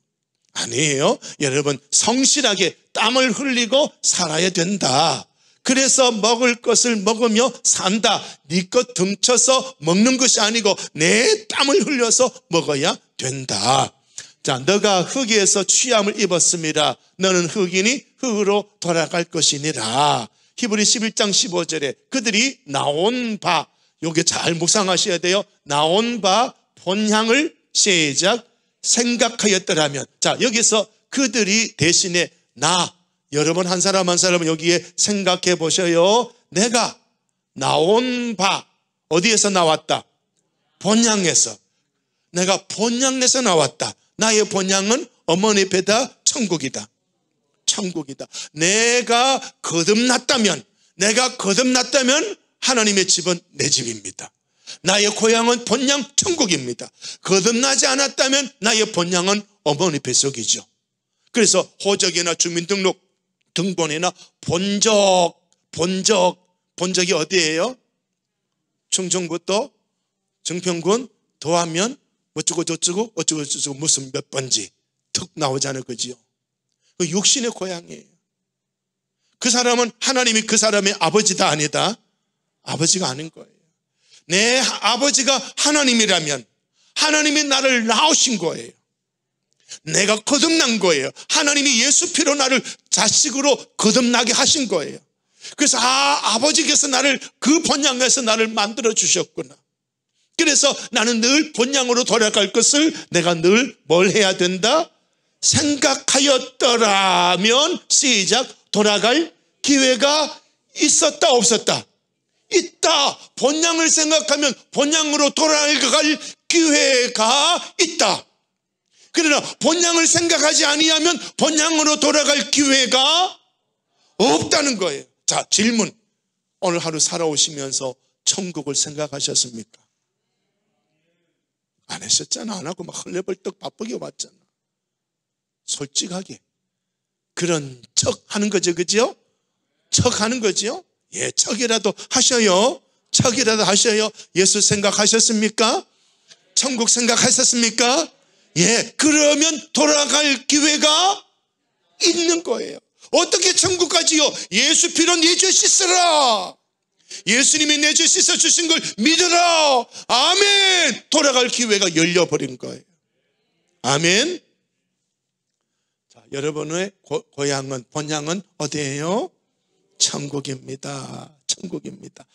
아니에요. 여러분, 성실하게 땀을 흘리고 살아야 된다. 그래서 먹을 것을 먹으며 산다. 네 것 덩쳐서 먹는 것이 아니고 내 땀을 흘려서 먹어야 된다. 자, 너가 흙에서 취함을 입었습니다. 너는 흙이니 흙으로 돌아갈 것이니라. 히브리 11장 15절에 그들이 나온 바, 요게 잘 묵상하셔야 돼요. 나온 바 본향을 시작 생각하였더라면. 자, 여기서 그들이 대신에 나, 여러분 한 사람 한 사람은 여기에 생각해 보셔요. 내가 나온 바, 어디에서 나왔다? 본향에서. 내가 본향에서 나왔다. 나의 본향은 어머니 배다 천국이다. 천국이다. 내가 거듭났다면 하나님의 집은 내 집입니다. 나의 고향은 본향 천국입니다. 거듭나지 않았다면 나의 본향은 어머니 뱃속이죠. 그래서 호적이나 주민등록 등본이나 본적이 어디예요? 충청부터 정평군 더하면 어쩌고 저쩌고 무슨 몇 번지 툭 나오잖아요. 그지요? 그 육신의 고향이에요. 그 사람은 하나님이 그 사람의 아버지다 아니다? 아버지가 아닌 거예요. 내 아버지가 하나님이라면 하나님이 나를 낳으신 거예요. 내가 거듭난 거예요. 하나님이 예수 피로 나를 자식으로 거듭나게 하신 거예요. 그래서 아버지께서 나를 그 본향에서 나를 만들어 주셨구나. 그래서 나는 늘 본향으로 돌아갈 것을 내가 늘 뭘 해야 된다? 생각하였더라면 시작 돌아갈 기회가 있었다 없었다? 있다. 본향을 생각하면 본향으로 돌아갈 기회가 있다. 그러나 본향을 생각하지 아니하면 본향으로 돌아갈 기회가 없다는 거예요. 자, 질문. 오늘 하루 살아오시면서 천국을 생각하셨습니까? 안 하셨잖아. 안 하고 막 헐레벌떡 바쁘게 왔잖아. 솔직하게 그런 척 하는 거죠. 그죠? 척 하는 거죠. 예, 척이라도 하셔요. 척이라도 하셔요. 예수 생각하셨습니까? 천국 생각하셨습니까? 예, 그러면 돌아갈 기회가 있는 거예요. 어떻게 천국 가지요? 예수 피로 내 죄 씻으라. 예수님이 내 죄 씻어 주신 걸 믿으라. 아멘. 돌아갈 기회가 열려버린 거예요. 아멘. 자, 여러분의 고향은 본향은 어디예요? 천국입니다. 천국입니다.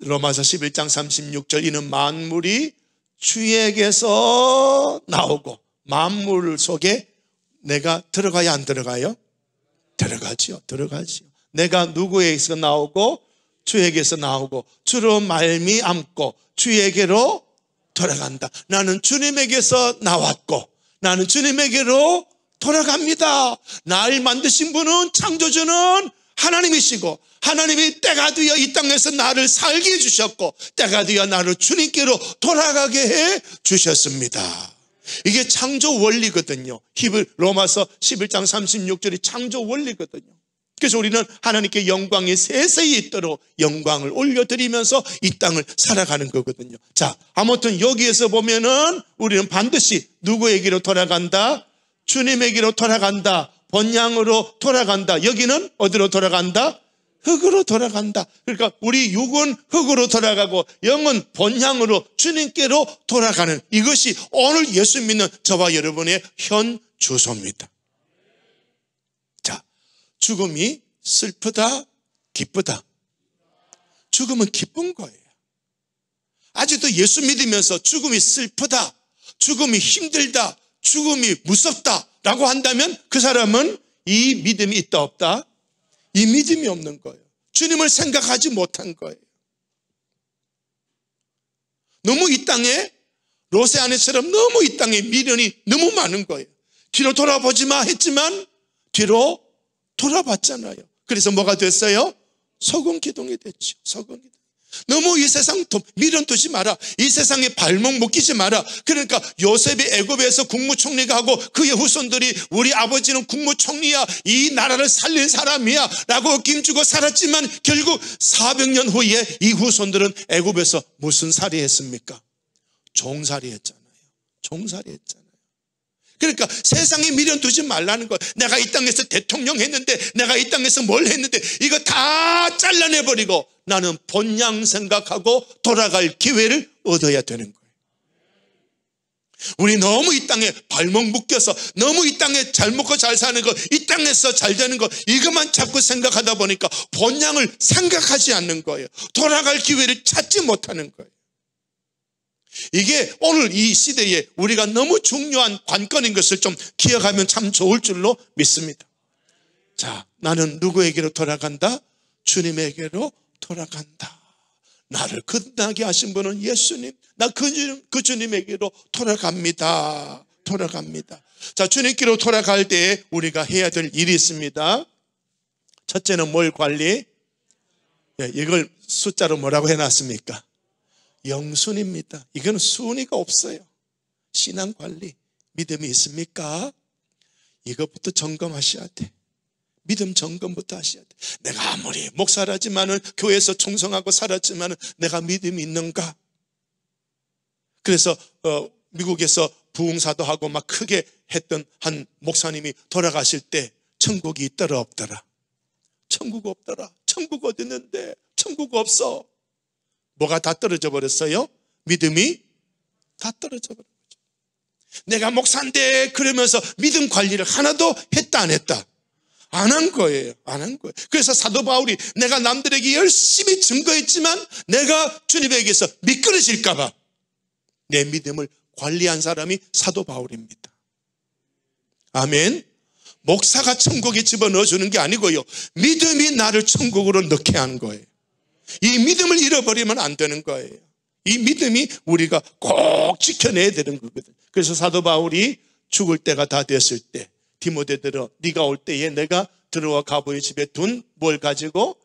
로마서 11장 36절 이는 만물이 주에게서 나오고 만물 속에 내가 들어가야 안 들어가요? 들어가지요. 들어가지요. 내가 누구에게서 나오고 주에게서 나오고 주로 말미암고 주에게로 돌아간다. 나는 주님에게서 나왔고 나는 주님에게로 돌아갑니다. 날 만드신 분은 창조주는 하나님이시고 하나님이 때가 되어 이 땅에서 나를 살게 해주셨고 때가 되어 나를 주님께로 돌아가게 해 주셨습니다. 이게 창조 원리거든요. 로마서 11장 36절이 창조 원리거든요. 그래서 우리는 하나님께 영광이 세세히 있도록 영광을 올려드리면서 이 땅을 살아가는 거거든요. 자, 아무튼 여기에서 보면은 우리는 반드시 누구에게로 돌아간다? 주님에게로 돌아간다. 본향으로 돌아간다. 여기는 어디로 돌아간다? 흙으로 돌아간다. 그러니까 우리 육은 흙으로 돌아가고 영은 본향으로 주님께로 돌아가는 이것이 오늘 예수 믿는 저와 여러분의 현 주소입니다. 자, 죽음이 슬프다, 기쁘다. 죽음은 기쁜 거예요. 아직도 예수 믿으면서 죽음이 슬프다, 죽음이 힘들다, 죽음이 무섭다라고 한다면 그 사람은 이 믿음이 있다 없다? 이 믿음이 없는 거예요. 주님을 생각하지 못한 거예요. 너무 이 땅에 롯의 아내처럼 너무 이 땅에 미련이 너무 많은 거예요. 뒤로 돌아보지 마 했지만 뒤로 돌아봤잖아요. 그래서 뭐가 됐어요? 소금 기둥이 됐죠. 소금 기둥. 너무 이 세상 미련 두지 마라. 이 세상에 발목 묶이지 마라. 그러니까 요셉이 애굽에서 국무총리가 하고 그의 후손들이 우리 아버지는 국무총리야, 이 나라를 살릴 사람이야 라고 김주고 살았지만 결국 400년 후에 이 후손들은 애굽에서 무슨 살이 했습니까? 종살이 했잖아요. 종살이 했잖아요. 그러니까 세상에 미련 두지 말라는 거예요. 내가 이 땅에서 대통령 했는데, 내가 이 땅에서 뭘 했는데, 이거 다 잘라내버리고 나는 본향 생각하고 돌아갈 기회를 얻어야 되는 거예요. 우리 너무 이 땅에 발목 묶여서, 너무 이 땅에 잘 먹고 잘 사는 거, 이 땅에서 잘 되는 거, 이것만 자꾸 생각하다 보니까 본향을 생각하지 않는 거예요. 돌아갈 기회를 찾지 못하는 거예요. 이게 오늘 이 시대에 우리가 너무 중요한 관건인 것을 좀 기억하면 참 좋을 줄로 믿습니다. 자, 나는 누구에게로 돌아간다? 주님에게로 돌아간다. 나를 끝나게 하신 분은 예수님. 나 그 주님에게로 돌아갑니다. 돌아갑니다. 자, 주님께로 돌아갈 때에 우리가 해야 될 일이 있습니다. 첫째는 뭘 관리? 이걸 숫자로 뭐라고 해놨습니까? 영순입니다. 이거는 순위가 없어요. 신앙관리, 믿음이 있습니까? 이것부터 점검하셔야 돼. 믿음 점검부터 하셔야 돼. 내가 아무리 목사라지만은, 교회에서 충성하고 살았지만은 내가 믿음이 있는가? 그래서 미국에서 부흥사도 하고 막 크게 했던 한 목사님이 돌아가실 때 천국이 있더라 없더라? 천국 없더라. 천국 어디 있는데? 천국 없어. 뭐가 다 떨어져 버렸어요? 믿음이 다 떨어져 버린 거죠. 내가 목사인데 그러면서 믿음 관리를 하나도 했다 안 했다? 안 한 거예요. 안 한 거예요. 그래서 사도 바울이 내가 남들에게 열심히 증거했지만 내가 주님에게서 미끄러질까 봐 내 믿음을 관리한 사람이 사도 바울입니다. 아멘. 목사가 천국에 집어넣어 주는 게 아니고요, 믿음이 나를 천국으로 넣게 하는 거예요. 이 믿음을 잃어버리면 안 되는 거예요. 이 믿음이 우리가 꼭 지켜내야 되는 거거든요. 그래서 사도 바울이 죽을 때가 다 됐을 때 디모데들어, 네가 올 때에 내가 들어와 가보의 집에 둔 뭘 가지고?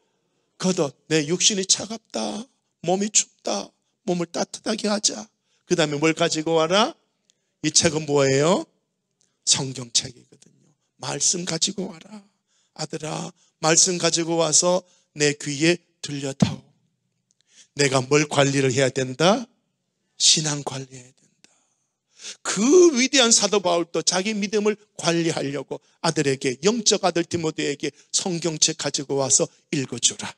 겉옷. 내 육신이 차갑다, 몸이 춥다, 몸을 따뜻하게 하자. 그 다음에 뭘 가지고 와라? 이 책은 뭐예요? 성경책이거든요. 말씀 가지고 와라. 아들아, 말씀 가지고 와서 내 귀에 들려다오. 내가 뭘 관리를 해야 된다? 신앙 관리해야 된다. 그 위대한 사도 바울도 자기 믿음을 관리하려고 아들에게, 영적 아들 디모데에게 성경책 가지고 와서 읽어주라.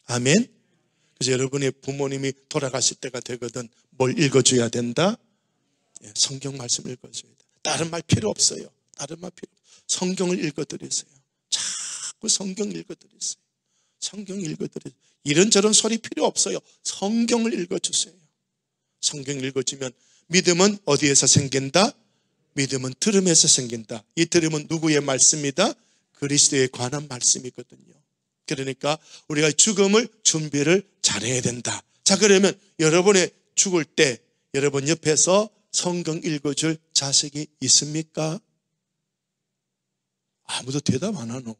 아멘. 그래서 여러분의 부모님이 돌아가실 때가 되거든 뭘 읽어줘야 된다? 성경 말씀 읽어줘야 돼. 다른 말 필요 없어요. 다른 말 필요 없어요. 성경을 읽어드리세요. 자꾸 성경 읽어드리세요. 성경 읽어드리세요. 이런저런 소리 필요 없어요. 성경을 읽어주세요. 성경 읽어주면 믿음은 어디에서 생긴다? 믿음은 들음에서 생긴다. 이 들음은 누구의 말씀이다? 그리스도에 관한 말씀이거든요. 그러니까 우리가 죽음을 준비를 잘해야 된다. 자, 그러면 여러분의 죽을 때 여러분 옆에서 성경 읽어줄 자식이 있습니까? 아무도 대답 안 하노.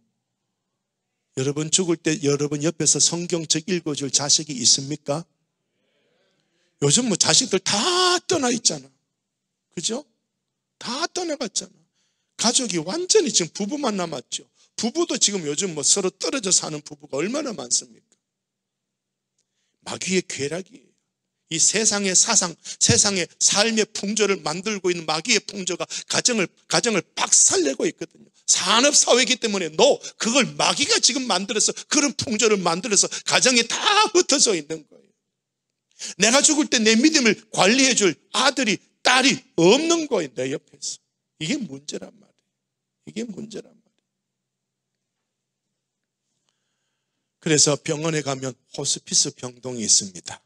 여러분 죽을 때 여러분 옆에서 성경책 읽어줄 자식이 있습니까? 요즘 뭐 자식들 다 떠나 있잖아. 그죠? 다 떠나갔잖아. 가족이 완전히 지금 부부만 남았죠. 부부도 지금 요즘 뭐 서로 떨어져 사는 부부가 얼마나 많습니까? 마귀의 궤락이에요. 이 세상의 사상, 세상의 삶의 풍조를 만들고 있는 마귀의 풍조가 가정을 박살내고 있거든요. 산업사회이기 때문에 그걸 마귀가 지금 만들어서 그런 풍조를 만들어서 가정이 다 흩어져 있는 거예요. 내가 죽을 때 내 믿음을 관리해 줄 아들이, 딸이 없는 거예요. 내 옆에서. 이게 문제란 말이에요. 이게 문제란 말이에요. 그래서 병원에 가면 호스피스 병동이 있습니다.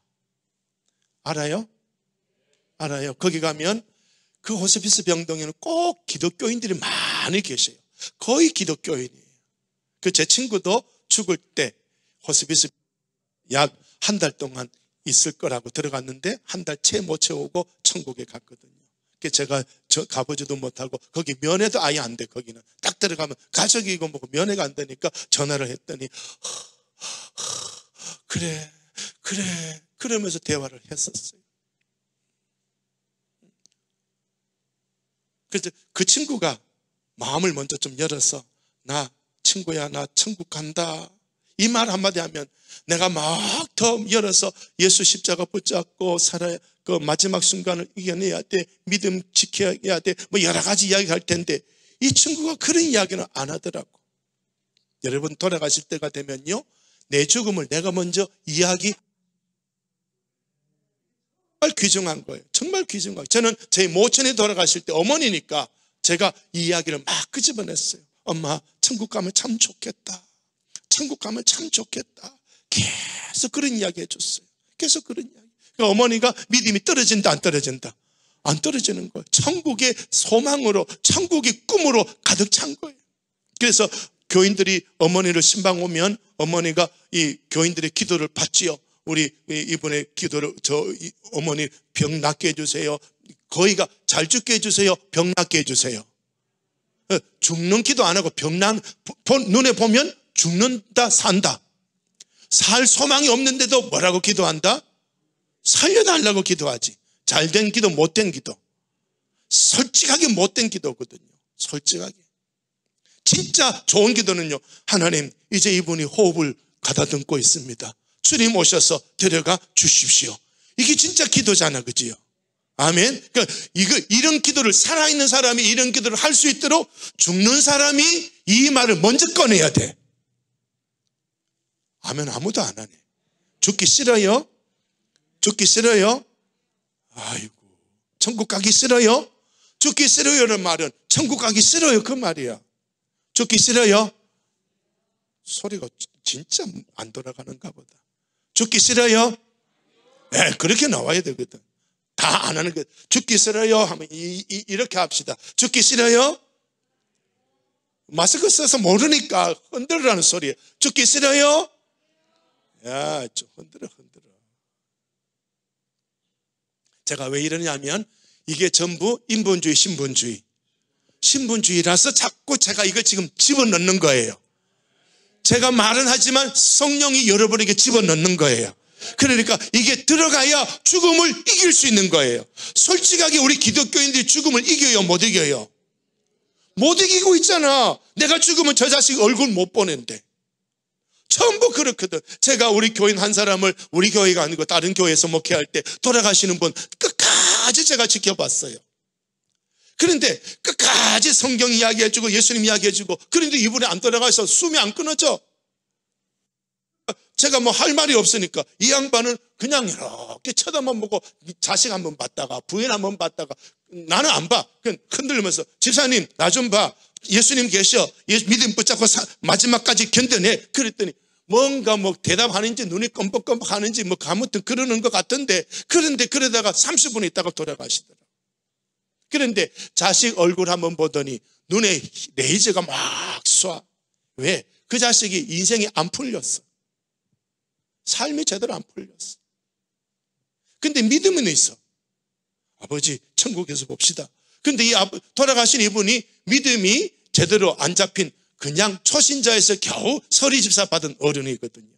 알아요? 알아요. 거기 가면 그 호스피스 병동에는 꼭 기독교인들이 많이 계세요. 거의 기독교인이에요. 제 친구도 죽을 때 호스피스 약 한 달 동안 있을 거라고 들어갔는데 한 달 채 못 채우고 천국에 갔거든요. 제가 가보지도 못하고 거기 면회도 아예 안 돼. 거기는 딱 들어가면 가족이고 뭐고 면회가 안 되니까 전화를 했더니 그래 그러면서 대화를 했었어요. 그래서 그 친구가 마음을 먼저 좀 열어서 나 친구야, 나 천국 간다. 이 말 한마디 하면 내가 막 더 열어서 예수 십자가 붙잡고 살아야 그 마지막 순간을 이겨내야 돼, 믿음 지켜야 돼, 뭐 여러 가지 이야기할 텐데 이 친구가 그런 이야기는 안 하더라고. 여러분 돌아가실 때가 되면요, 내 죽음을 내가 먼저 이야기, 정말 귀중한 거예요. 정말 귀중한 거예요. 저는 제 모친이 돌아가실 때 어머니니까 제가 이 이야기를 막 끄집어냈어요. 엄마 천국 가면 참 좋겠다, 천국 가면 참 좋겠다. 계속 그런 이야기 해줬어요. 계속 그런 이야기. 그러니까 어머니가 믿음이 떨어진다 안 떨어진다? 안 떨어지는 거예요. 천국의 소망으로, 천국의 꿈으로 가득 찬 거예요. 그래서 교인들이 어머니를 신방 오면 어머니가 이 교인들의 기도를 받지요. 우리 이번에 기도를 어머니 병 낫게 해주세요. 거의가 잘 죽게 해주세요. 병 낫게 해주세요. 죽는 기도 안 하고 눈에 보면 죽는다 산다. 살 소망이 없는데도 뭐라고 기도한다? 살려달라고 기도하지. 잘된 기도 못된 기도, 솔직하게 못된 기도거든요. 솔직하게. 진짜 좋은 기도는요, 하나님 이제 이분이 호흡을 가다듬고 있습니다, 주님 오셔서 데려가 주십시오. 이게 진짜 기도잖아, 그지요? 아멘. 그러니까 이런 기도를, 살아있는 사람이 이런 기도를 할 수 있도록 죽는 사람이 이 말을 먼저 꺼내야 돼. 아멘. 아무도 안 하네. 죽기 싫어요? 죽기 싫어요? 아이고, 천국 가기 싫어요? 죽기 싫어요는 말은 천국 가기 싫어요 그 말이야. 죽기 싫어요? 소리가 진짜 안 돌아가는가 보다. 죽기 싫어요? 네, 그렇게 나와야 되거든. 다 안 하는 거. 죽기 싫어요 하면 이렇게 합시다. 죽기 싫어요? 마스크 써서 모르니까 흔들으라는 소리예요. 죽기 싫어요? 야, 좀 흔들어. 제가 왜 이러냐면 이게 전부 인본주의, 신분주의라서 자꾸 제가 이걸 지금 집어넣는 거예요. 제가 말은 하지만 성령이 여러분에게 집어넣는 거예요. 그러니까 이게 들어가야 죽음을 이길 수 있는 거예요. 솔직하게 우리 기독교인들이 죽음을 이겨요, 못 이겨요? 못 이기고 있잖아. 내가 죽으면 저 자식 얼굴 못 보는데. 전부 그렇거든. 제가 우리 교인 한 사람을, 우리 교회가 아니고 다른 교회에서 목회할 때 돌아가시는 분 끝까지 제가 지켜봤어요. 그런데 끝까지 성경 이야기해주고 예수님 이야기해주고, 그런데 이분이 안 돌아가서 숨이 안 끊어져. 제가 뭐 할 말이 없으니까 이 양반은 그냥 이렇게 쳐다만 보고 자식 한번 봤다가 부인 한번 봤다가, 나는 안 봐. 그냥 흔들면서 집사님 나 좀 봐, 예수님 계셔, 믿음 붙잡고 마지막까지 견뎌내. 그랬더니 뭔가 뭐 대답하는지 눈이 껌뻑껌뻑 하는지 뭐 아무튼 그러는 것 같은데, 그런데 그러다가 30분 있다가 돌아가시더라. 그런데 자식 얼굴 한번 보더니 눈에 레이저가 막 쏴. 왜? 그 자식이 인생이 안 풀렸어. 삶이 제대로 안 풀렸어. 근데 믿음은 있어. 아버지 천국에서 봅시다. 근데 이 돌아가신 이분이 믿음이 제대로 안 잡힌 그냥 초신자에서 겨우 서리집사 받은 어른이거든요.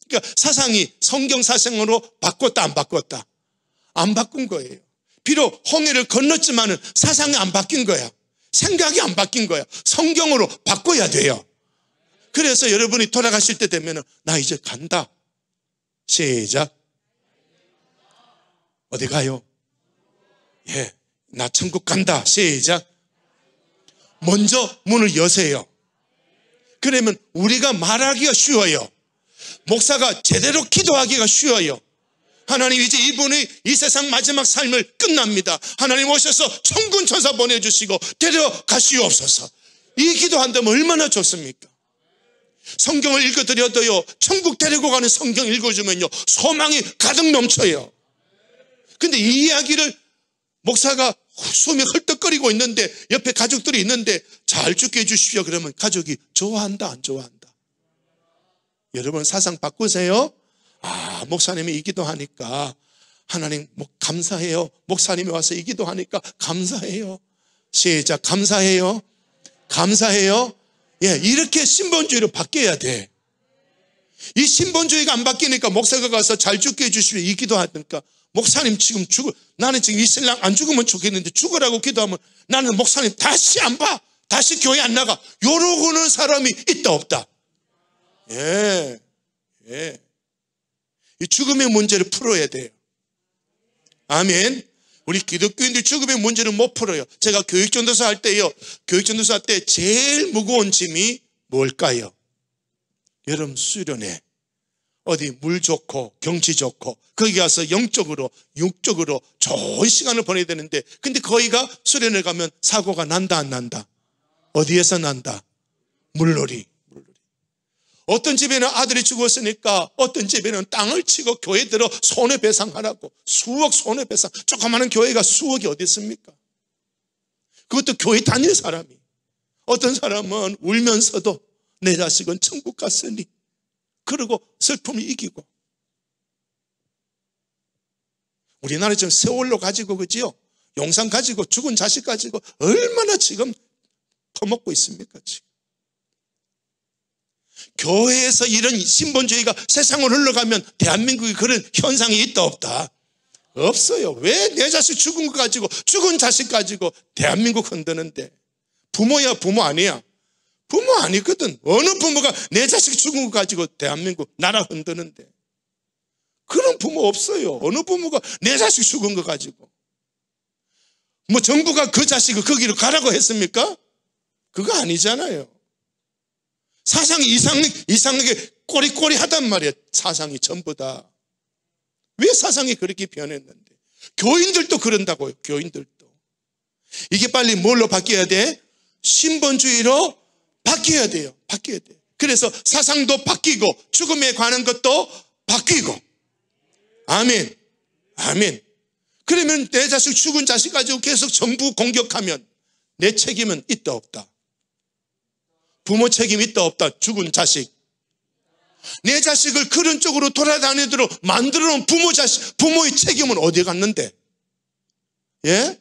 그러니까 사상이 성경 사상으로 바꿨다 안 바꿨다? 안 바꾼 거예요. 비록 홍해를 건넜지만은 사상이 안 바뀐 거야. 생각이 안 바뀐 거야. 성경으로 바꿔야 돼요. 그래서 여러분이 돌아가실 때 되면은 나 이제 간다. 시작. 어디 가요? 예, 나 천국 간다. 시작. 먼저 문을 여세요. 그러면 우리가 말하기가 쉬워요. 목사가 제대로 기도하기가 쉬워요. 하나님 이제 이분이 이 세상 마지막 삶을 끝납니다. 하나님 오셔서 천군 천사 보내주시고 데려가시옵소서. 이 기도한다면 얼마나 좋습니까? 성경을 읽어드려도요, 천국 데리고 가는 성경 읽어주면요 소망이 가득 넘쳐요. 근데 이 이야기를 목사가 숨이 헐떡거리고 있는데 옆에 가족들이 있는데 잘 죽게 해주십시오 그러면 가족이 좋아한다 안 좋아한다? 여러분 사상 바꾸세요. 아, 목사님이 이 기도하니까 하나님 감사해요. 목사님이 와서 이 기도하니까 감사해요. 시작. 감사해요. 감사해요. 예, 이렇게 신본주의로 바뀌어야 돼. 이 신본주의가 안 바뀌니까 목사가 가서 잘 죽게 해주십시오 이 기도하니까 목사님 지금 나는 지금 이 신랑 안 죽으면 좋겠는데 죽으라고 기도하면 나는 목사님 다시 안 봐. 다시 교회 안 나가. 요러고는 사람이 있다 없다? 예, 예. 이 죽음의 문제를 풀어야 돼요. 아멘. 우리 기독교인들 죽음의 문제를 못 풀어요. 제가 교육전도사 할 때요, 교육전도사 때 제일 무거운 짐이 뭘까요? 여름 수련회, 어디 물 좋고 경치 좋고 거기 가서 영적으로 육적으로 좋은 시간을 보내야 되는데, 근데 거기가 수련회 가면 사고가 난다 안 난다? 어디에서 난다? 물놀이. 어떤 집에는 아들이 죽었으니까 어떤 집에는 땅을 치고 교회 들어 손해배상하라고, 수억 손해배상. 조그마한 교회가 수억이 어디 있습니까? 그것도 교회 다닐 사람이. 어떤 사람은 울면서도 내 자식은 천국 갔으니, 그러고 슬픔을 이기고. 우리나라 지금 세월로 가지고, 그지요? 용산 가지고 죽은 자식 가지고 얼마나 지금 퍼먹고 있습니까 지금. 교회에서 이런 신본주의가 세상으로 흘러가면 대한민국에 그런 현상이 있다 없다? 없어요. 왜 내 자식 죽은 거 가지고, 죽은 자식 가지고 대한민국 흔드는데? 부모야 부모 아니야? 부모 아니거든. 어느 부모가 내 자식 죽은 거 가지고 대한민국 나라 흔드는데? 그런 부모 없어요. 어느 부모가 내 자식 죽은 거 가지고. 뭐 정부가 그 자식을 거기로 가라고 했습니까? 그거 아니잖아요. 사상이 이상하게 꼬리꼬리하단 말이에요. 사상이 전부 다. 왜 사상이 그렇게 변했는데? 교인들도 그런다고요. 교인들도. 이게 빨리 뭘로 바뀌어야 돼? 신본주의로 바뀌어야 돼요. 바뀌어야 돼요. 그래서 사상도 바뀌고 죽음에 관한 것도 바뀌고. 아멘. 아멘. 그러면 내 자식, 죽은 자식 가지고 계속 정부 공격하면 내 책임은 있다 없다? 부모 책임 있다 없다? 죽은 자식. 내 자식을 그런 쪽으로 돌아다니도록 만들어 놓은 부모의 책임은 어디 갔는데? 예?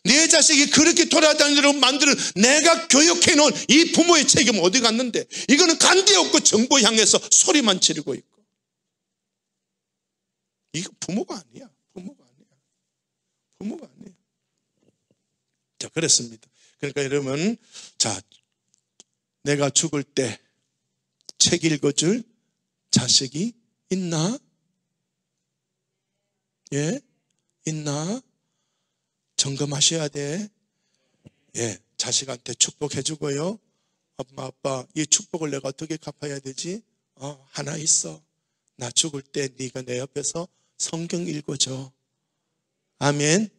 내 자식이 그렇게 돌아다니도록 만들어 내가 교육해 놓은 이 부모의 책임은 어디 갔는데? 이거는 간대 없고 정부 향해서 소리만 지르고 있고. 이거 부모가 아니야. 부모가 아니야. 부모가 아니야. 자, 그렇습니다. 그러니까 여러분, 자, 내가 죽을 때 책 읽어줄 자식이 있나? 예? 있나? 점검하셔야 돼. 예, 자식한테 축복해주고요. 엄마, 아빠, 이 축복을 내가 어떻게 갚아야 되지? 하나 있어. 나 죽을 때 네가 내 옆에서 성경 읽어줘. 아멘.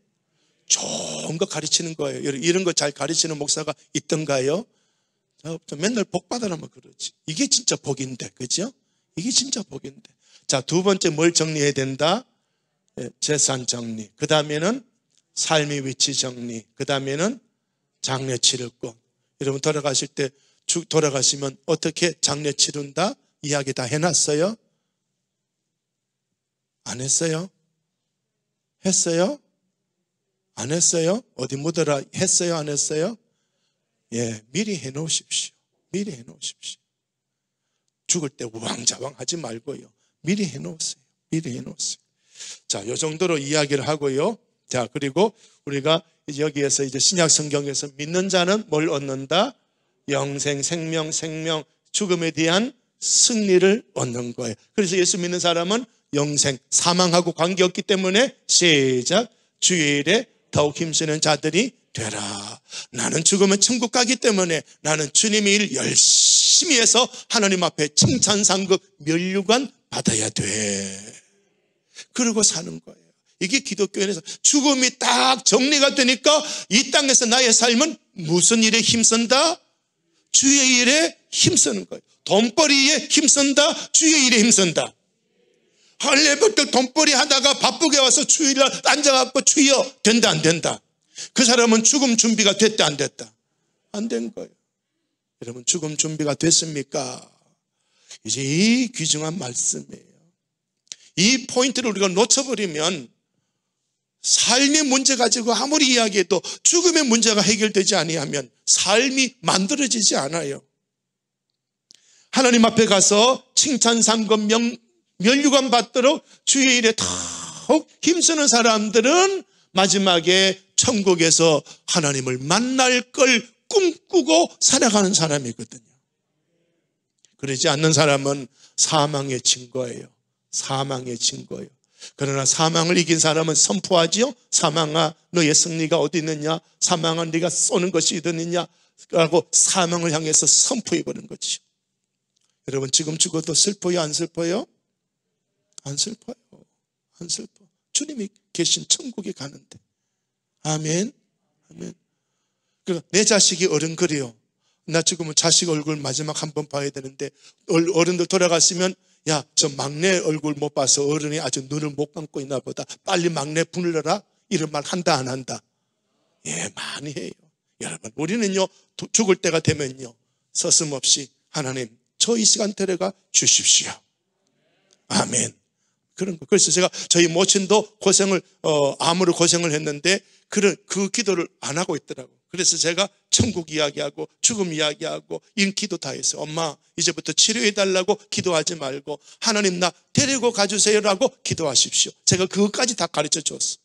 좋은 거 가르치는 거예요. 이런 거 잘 가르치는 목사가 있던가요? 맨날 복 받으라면 그러지. 이게 진짜 복인데, 그죠? 이게 진짜 복인데. 자, 두 번째 뭘 정리해야 된다? 재산 정리. 그 다음에는 삶의 위치 정리. 그 다음에는 장례 치를권. 여러분 돌아가실 때, 돌아가시면 어떻게 장례 치른다? 이야기 다 해놨어요? 안 했어요? 했어요? 안 했어요? 어디 묻어라 했어요? 안 했어요? 예, 미리 해놓으십시오. 미리 해놓으십시오. 죽을 때 우왕좌왕 하지 말고요. 미리 해놓으세요. 미리 해놓으세요. 자, 요 정도로 이야기를 하고요. 자, 그리고 우리가 여기에서 이제 신약 성경에서 믿는 자는 뭘 얻는다? 영생, 생명, 죽음에 대한 승리를 얻는 거예요. 그래서 예수 믿는 사람은 영생, 사망하고 관계없기 때문에 시작, 주일에 더욱 힘쓰는 자들이 되라. 나는 죽으면 천국 가기 때문에 나는 주님의 일 열심히 해서 하나님 앞에 칭찬상급 면류관 받아야 돼. 그러고 사는 거예요. 이게 기독교인에서 죽음이 딱 정리가 되니까 이 땅에서 나의 삶은 무슨 일에 힘쓴다? 주의 일에 힘쓰는 거예요. 돈벌이에 힘쓴다? 주의 일에 힘쓴다. 할례부터 돈벌이 하다가 바쁘게 와서 주일날 앉아갖고 주여 된다 안 된다? 그 사람은 죽음 준비가 됐다 안 됐다? 안 된 거예요. 여러분 죽음 준비가 됐습니까? 이제 이 귀중한 말씀이에요. 이 포인트를 우리가 놓쳐버리면 삶의 문제 가지고 아무리 이야기해도 죽음의 문제가 해결되지 아니하면 삶이 만들어지지 않아요. 하나님 앞에 가서 칭찬상급 면류관 받도록 주의 일에 더욱 힘쓰는 사람들은 마지막에 천국에서 하나님을 만날 걸 꿈꾸고 살아가는 사람이거든요. 그러지 않는 사람은 사망의 증거예요. 사망의 증거예요. 그러나 사망을 이긴 사람은 선포하지요. 사망아, 너의 승리가 어디 있느냐? 사망아, 네가 쏘는 것이 어디 있느냐? 라고 사망을 향해서 선포해버리는 거죠. 여러분, 지금 죽어도 슬퍼요? 안 슬퍼요? 안 슬퍼요. 안 슬퍼. 주님이 계신 천국에 가는데. 아멘. 아멘. 내 자식이 어른거려요. 나 지금은 자식 얼굴 마지막 한 번 봐야 되는데, 어른들 돌아갔으면 야, 저 막내 얼굴 못 봐서 어른이 아직 눈을 못 감고 있나 보다. 빨리 막내 불러라. 이런 말 한다 안 한다? 예, 많이 해요. 여러분, 우리는요, 죽을 때가 되면요, 서슴없이 하나님, 저 이 시간 데려가 주십시오. 아멘. 그런 거. 그래서 제가 저희 모친도 암으로 고생을 했는데 그 기도를 안 하고 있더라고. 그래서 제가 천국 이야기하고 죽음 이야기하고 이런 기도 다 했어요. 엄마, 이제부터 치료해달라고 기도하지 말고 하나님 나 데리고 가주세요라고 기도하십시오. 제가 그것까지 다 가르쳐 줬어.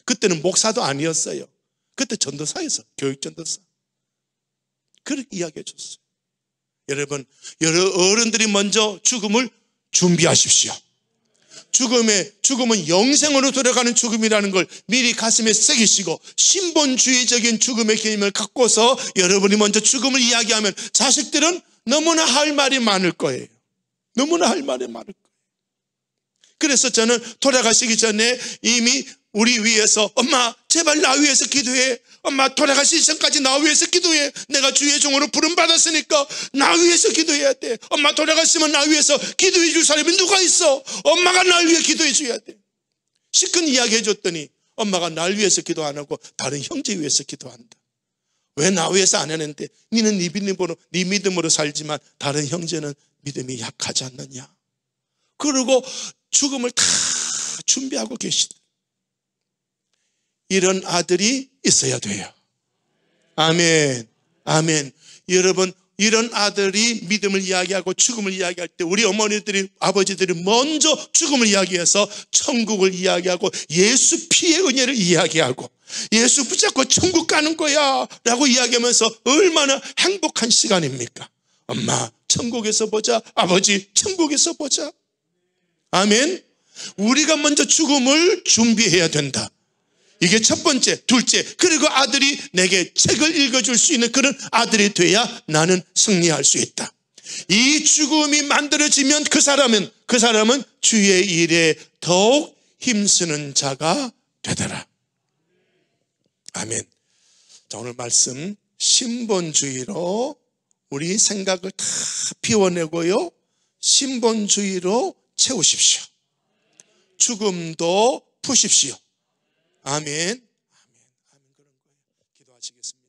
그때는 목사도 아니었어요. 그때 전도사였어. 교육전도사. 그렇게 이야기해 줬어요. 여러분, 어른들이 먼저 죽음을 준비하십시오. 죽음은 영생으로 돌아가는 죽음이라는 걸 미리 가슴에 새기시고, 신본주의적인 죽음의 개념을 갖고서 여러분이 먼저 죽음을 이야기하면 자식들은 너무나 할 말이 많을 거예요. 너무나 할 말이 많을 거예요. 그래서 저는 돌아가시기 전에 이미 우리 위해서, 엄마 제발 나 위해서 기도해. 엄마 돌아가시기 전까지 나 위해서 기도해. 내가 주의 종으로 부름받았으니까 나 위해서 기도해야 돼. 엄마 돌아가시면 나 위해서 기도해 줄 사람이 누가 있어? 엄마가 날 위해 기도해 줘야 돼. 시큰 이야기 해줬더니 엄마가 날 위해서 기도 안 하고 다른 형제 위해서 기도한다. 왜 나 위해서 안 하는데? 니는 네 믿음으로 살지만 다른 형제는 믿음이 약하지 않느냐. 그리고 죽음을 다 준비하고 계시다. 이런 아들이 있어야 돼요. 아멘. 아멘. 여러분, 이런 아들이 믿음을 이야기하고 죽음을 이야기할 때 우리 어머니들이, 아버지들이 먼저 죽음을 이야기해서 천국을 이야기하고 예수 피의 은혜를 이야기하고 예수 붙잡고 천국 가는 거야 라고 이야기하면서 얼마나 행복한 시간입니까? 엄마 천국에서 보자. 아버지 천국에서 보자. 아멘. 우리가 먼저 죽음을 준비해야 된다. 이게 첫 번째. 둘째, 그리고 아들이 내게 책을 읽어줄 수 있는 그런 아들이 돼야 나는 승리할 수 있다. 이 죽음이 만들어지면 그 사람은 주의 일에 더욱 힘쓰는 자가 되더라. 아멘. 자, 오늘 말씀 신본주의로 우리 생각을 다 비워내고요, 신본주의로 채우십시오. 죽음도 푸십시오. 아멘. 아멘. 아멘. 그런 거예요. 기도하시겠습니다.